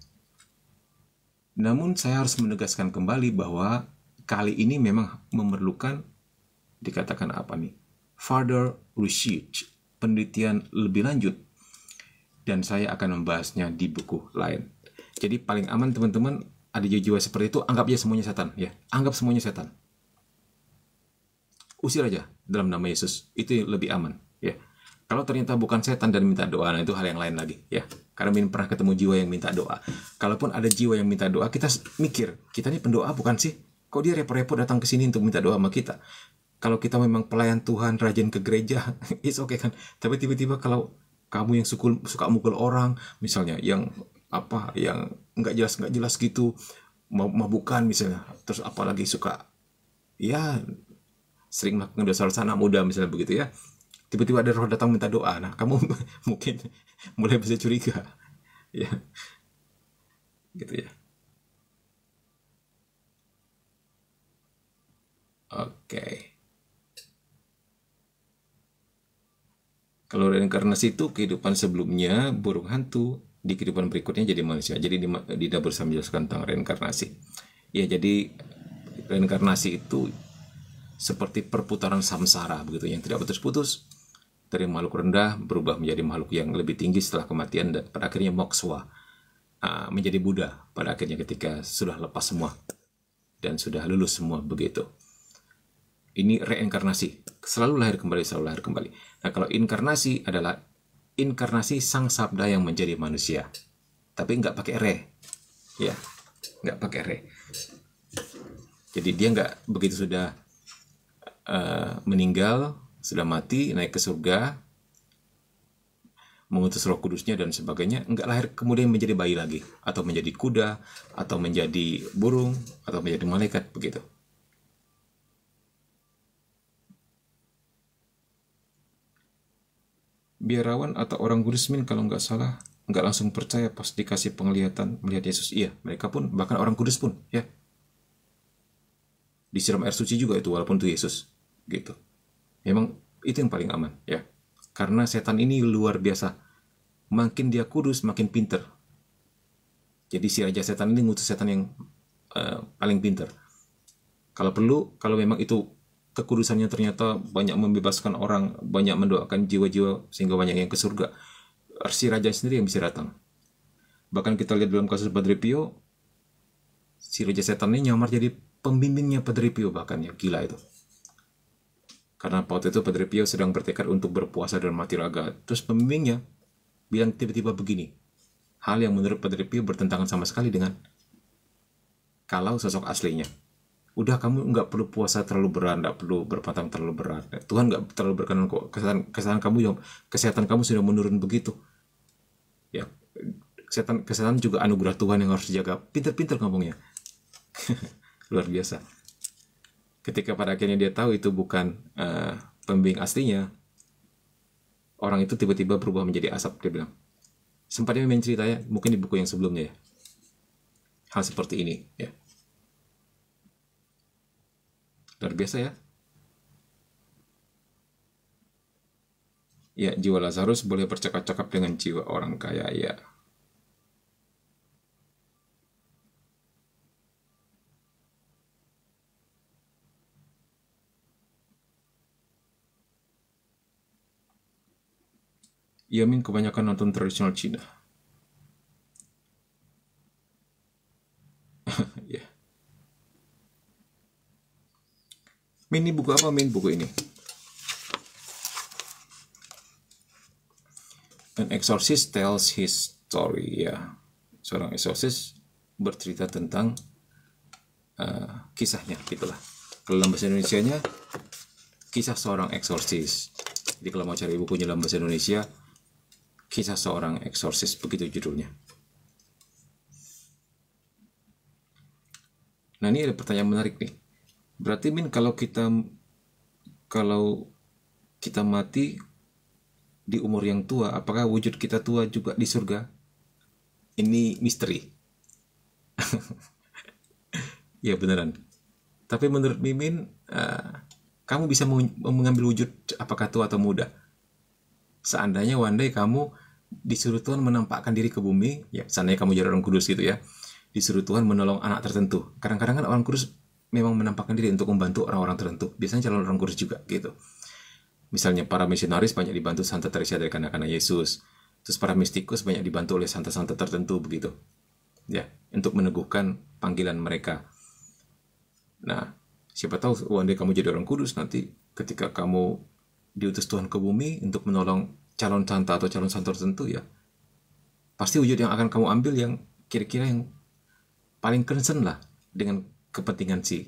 Namun saya harus menegaskan kembali bahwa kali ini memang memerlukan, dikatakan apa nih, further research, penelitian lebih lanjut, dan saya akan membahasnya di buku lain. Jadi paling aman teman-teman, ada jiwa-jiwa seperti itu, anggap aja semuanya setan ya, anggap semuanya setan. Usir aja dalam nama Yesus, itu lebih aman ya. Kalau ternyata bukan setan dan minta doa, nah itu hal yang lain lagi ya. Karena Min pernah ketemu jiwa yang minta doa. Kalaupun ada jiwa yang minta doa, kita mikir, kita ini pendoa bukan sih? Kok dia repot-repot datang ke sini untuk minta doa sama kita? Kalau kita memang pelayan Tuhan, rajin ke gereja, it's okay kan. Tapi tiba-tiba kalau kamu yang suka mukul orang, misalnya yang nggak jelas gitu, mabukan misalnya, terus apalagi suka ya sering melakukan dosa anak muda misalnya begitu ya, tiba-tiba ada roh datang minta doa, nah kamu mungkin mulai bisa curiga ya, gitu ya. Oke. Kalau reinkarnasi itu kehidupan sebelumnya burung hantu, di kehidupan berikutnya jadi manusia. Jadi di Dabur saya menjelaskan tentang reinkarnasi ya. Jadi Reinkarnasi itu seperti perputaran samsara begitu, yang tidak putus-putus, dari makhluk rendah berubah menjadi makhluk yang lebih tinggi setelah kematian, dan pada akhirnya mokswa, menjadi Buddha pada akhirnya ketika sudah lepas semua dan sudah lulus semua begitu. Ini reinkarnasi, selalu lahir kembali, selalu lahir kembali. Nah, kalau inkarnasi adalah inkarnasi sang sabda yang menjadi manusia, tapi nggak pakai re, ya, nggak pakai re. Jadi dia nggak begitu sudah meninggal, sudah mati, naik ke surga, mengutus Roh Kudusnya dan sebagainya, nggak lahir kemudian menjadi bayi lagi, atau menjadi kuda, atau menjadi burung, atau menjadi malaikat begitu. Biarawan atau orang Kudusmin kalau nggak salah nggak langsung percaya pas dikasih penglihatan melihat Yesus. Iya, mereka pun, bahkan orang kudus pun, ya, disiram air suci juga itu walaupun itu Yesus gitu. Memang itu yang paling aman, ya, karena setan ini luar biasa, makin dia kudus makin pinter. Jadi si raja setan ini ngutus setan yang paling pinter. Kalau perlu, kalau memang itu kekudusannya ternyata banyak membebaskan orang, banyak mendoakan jiwa-jiwa sehingga banyak yang ke surga, si raja sendiri yang bisa datang. Bahkan kita lihat dalam kasus Padre Pio, si raja setan ini nyamar jadi pembimbingnya Padre Pio, bahkan, ya, gila itu. Karena waktu itu Padre Pio sedang bertekad untuk berpuasa dan mati raga. Terus pembimbingnya bilang tiba-tiba begini, hal yang menurut Padre Pio bertentangan sama sekali dengan kalau sosok aslinya. Udah, kamu nggak perlu puasa terlalu berat, nggak perlu berpatang terlalu berat. Tuhan nggak terlalu berkenan kok. Kesehatan kamu sudah menurun begitu. Ya, kesehatan juga anugerah Tuhan yang harus dijaga. Pinter-pinter ngomongnya. Luar biasa. Ketika pada akhirnya dia tahu itu bukan pembimbing aslinya, orang itu tiba-tiba berubah menjadi asap, dia bilang. Sempat dia main cerita, ya, mungkin di buku yang sebelumnya, ya. Hal seperti ini, ya. Luar biasa, ya. Ya, jiwa Lazarus boleh bercakap-cakap dengan jiwa orang kaya, ya. Yamin kebanyakan nonton tradisional Cina. Ya. Min, ini buku apa, Min? Buku ini. An exorcist tells his story, ya. Seorang eksorsis bercerita tentang kisahnya, gitulah. Kalau dalam bahasa Indonesianya, kisah seorang eksorsis. Jadi kalau mau cari bukunya dalam bahasa Indonesia, kisah seorang eksorsis, begitu judulnya. Nah, ini ada pertanyaan menarik nih. Berarti, Min, kalau kita mati di umur yang tua, apakah wujud kita tua juga di surga? Ini misteri. Ya, beneran. Tapi menurut Mimin, kamu bisa mengambil wujud apakah tua atau muda. Seandainya one day kamu disuruh Tuhan menampakkan diri ke bumi, ya, seandainya kamu jadi orang kudus gitu, ya, disuruh Tuhan menolong anak tertentu. Kadang-kadang kan orang kudus memang menampakkan diri untuk membantu orang-orang tertentu. Biasanya calon orang kudus juga gitu. Misalnya para misionaris banyak dibantu Santa Teresa dari kanak-kanak Yesus. Terus para mistikus banyak dibantu oleh santa-santa tertentu begitu. Ya, untuk meneguhkan panggilan mereka. Nah, siapa tahu one day kamu jadi orang kudus, nanti ketika kamu diutus Tuhan ke bumi untuk menolong calon santa atau calon santo tertentu, ya, pasti wujud yang akan kamu ambil yang kira-kira yang paling concern lah dengan kepentingan si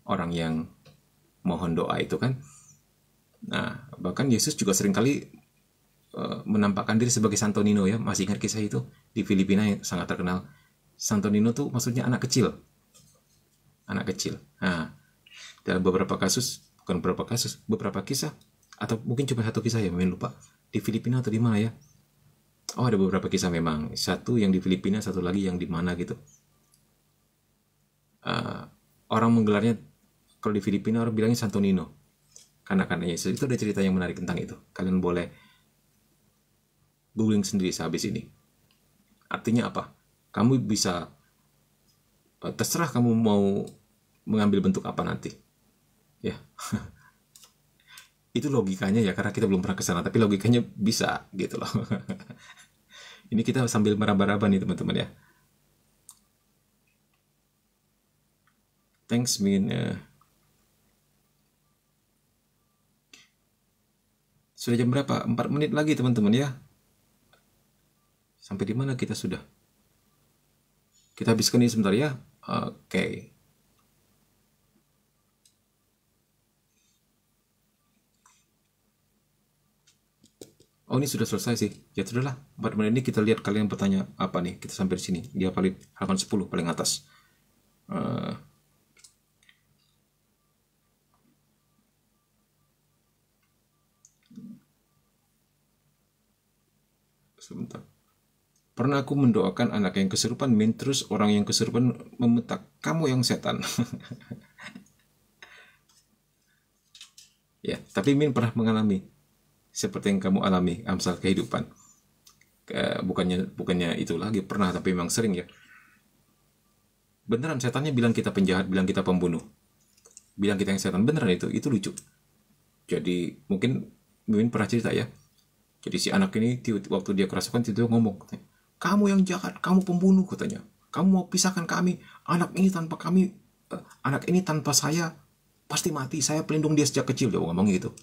orang yang mohon doa itu kan. Nah, bahkan Yesus juga seringkali menampakkan diri sebagai Santo Nino, ya. Masih ingat kisah itu di Filipina yang sangat terkenal. Santo Nino tuh maksudnya anak kecil. Anak kecil. Nah, dalam beberapa kisah, atau mungkin cuma satu kisah, ya, memang lupa. Di Filipina atau di mana, ya? Oh, ada beberapa kisah memang. Satu yang di Filipina, satu lagi yang di mana gitu. Orang menggelarnya, kalau di Filipina orang bilangnya Santo Nino. Kanak-kanak Yesus. Itu ada cerita yang menarik tentang itu. Kalian boleh googling sendiri sehabis ini. Artinya apa? Kamu bisa, terserah kamu mau mengambil bentuk apa nanti. Ya. Itu logikanya ya, karena kita belum pernah ke sana, tapi logikanya bisa gitu loh. Ini kita sambil meraba-raba nih teman-teman ya. Thanks Min. Sudah jam berapa? 4 menit lagi teman-teman ya. Sampai di mana kita sudah? Kita habiskan ini sebentar ya. Oke. Oh, ini sudah selesai sih. Ya sudahlah, 4 menit ini kita lihat kalian bertanya apa nih. Kita sampai di sini. Dia paling halaman 10 paling atas. Sebentar. Pernah aku mendoakan anak yang kesurupan, Min, terus orang yang kesurupan memetak, kamu yang setan. Ya, tapi Min pernah mengalami seperti yang kamu alami, amsal kehidupan. Bukannya itu lagi pernah, tapi memang sering ya. Beneran setannya bilang kita penjahat, bilang kita pembunuh, bilang kita yang setan, beneran itu lucu. Jadi mungkin Min pernah cerita ya. Jadi si anak ini waktu dia kerasukan tiba-tiba ngomong, kamu yang jahat, kamu pembunuh katanya. Kamu mau pisahkan kami, anak ini tanpa saya pasti mati. Saya pelindung dia sejak kecil, dia ngomong gitu.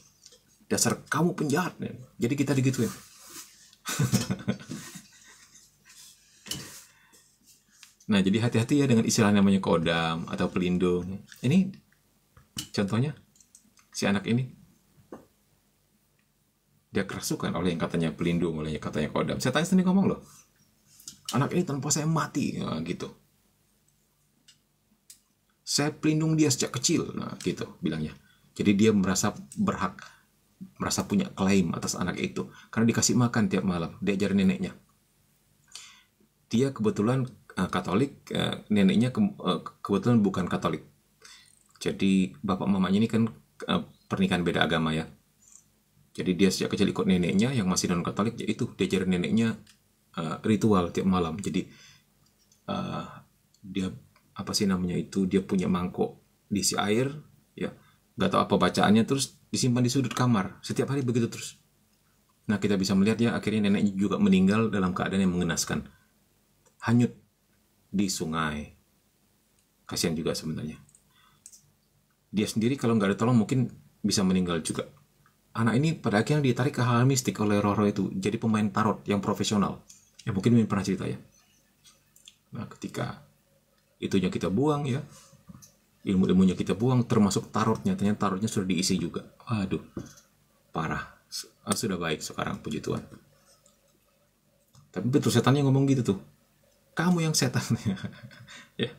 Dasar kamu penjahat. Jadi kita digituin. Nah, jadi hati-hati ya dengan istilah namanya kodam atau pelindung. Ini contohnya si anak ini. Dia kerasukan oleh yang katanya pelindung, oleh yang katanya kodam. Saya tanya sendiri ngomong loh, anak ini tanpa saya mati, nah, gitu. Saya pelindung dia sejak kecil, nah gitu bilangnya. Jadi dia merasa berhak, merasa punya klaim atas anak itu karena dikasih makan tiap malam, diajarin neneknya. Dia kebetulan Katolik, neneknya kebetulan bukan Katolik. Jadi bapak mamanya ini kan pernikahan beda agama ya. Jadi dia sejak kecil ikut neneknya yang masih non Katolik, yaitu diajarin neneknya ritual tiap malam. Jadi dia apa sih namanya itu, dia punya mangkok diisi air, ya nggak tahu apa bacaannya, terus disimpan di sudut kamar setiap hari begitu terus. Nah kita bisa melihat ya akhirnya neneknya juga meninggal dalam keadaan yang mengenaskan, hanyut di sungai. Kasihan juga sebenarnya. Dia sendiri kalau nggak ditolong mungkin bisa meninggal juga. Anak ini pada akhirnya ditarik ke hal mistik oleh roh-roh itu, jadi pemain tarot yang profesional. Ya mungkin pernah cerita ya. Nah ketika itunya kita buang ya, ilmu-ilmunya kita buang, termasuk tarotnya, ternyata tarotnya sudah diisi juga. Waduh, parah. Sudah baik sekarang, puji Tuhan. Tapi betul setannya ngomong gitu tuh, kamu yang setan. Ya.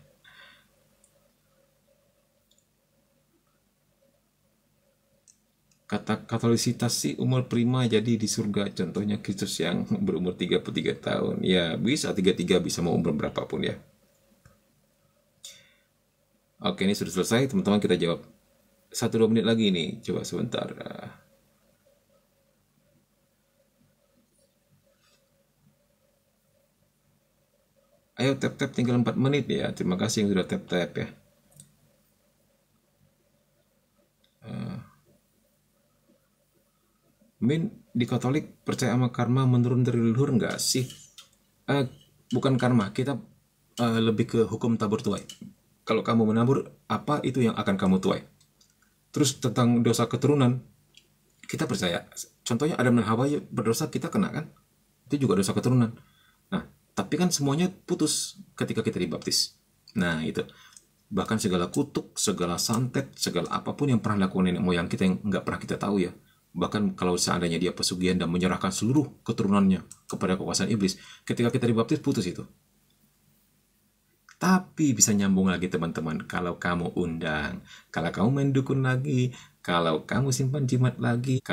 Kata Katolisitas sih umur prima jadi di surga, contohnya Kristus yang berumur 33 tahun. Ya bisa 33, bisa mau umur berapapun ya. Oke, ini sudah selesai teman-teman, kita jawab 1-2 menit lagi nih, coba sebentar. Ayo tap-tap, tinggal 4 menit ya. Terima kasih yang sudah tap-tap ya. Min, di Katolik percaya sama karma menurun dari leluhur nggak sih? Bukan karma, kita lebih ke hukum tabur tuai. Kalau kamu menabur, apa itu yang akan kamu tuai. Terus tentang dosa keturunan, kita percaya. Contohnya Adam dan Hawa berdosa, kita kena kan? Itu juga dosa keturunan. Nah, tapi kan semuanya putus ketika kita dibaptis. Nah, itu. Bahkan segala kutuk, segala santet, segala apapun yang pernah lakukan nenek moyang kita yang nggak pernah kita tahu ya. Bahkan kalau seandainya dia pesugihan dan menyerahkan seluruh keturunannya kepada kekuasaan iblis, ketika kita dibaptis putus itu. Tapi bisa nyambung lagi teman-teman kalau kamu undang, kalau kamu main dukun lagi, kalau kamu simpan jimat lagi,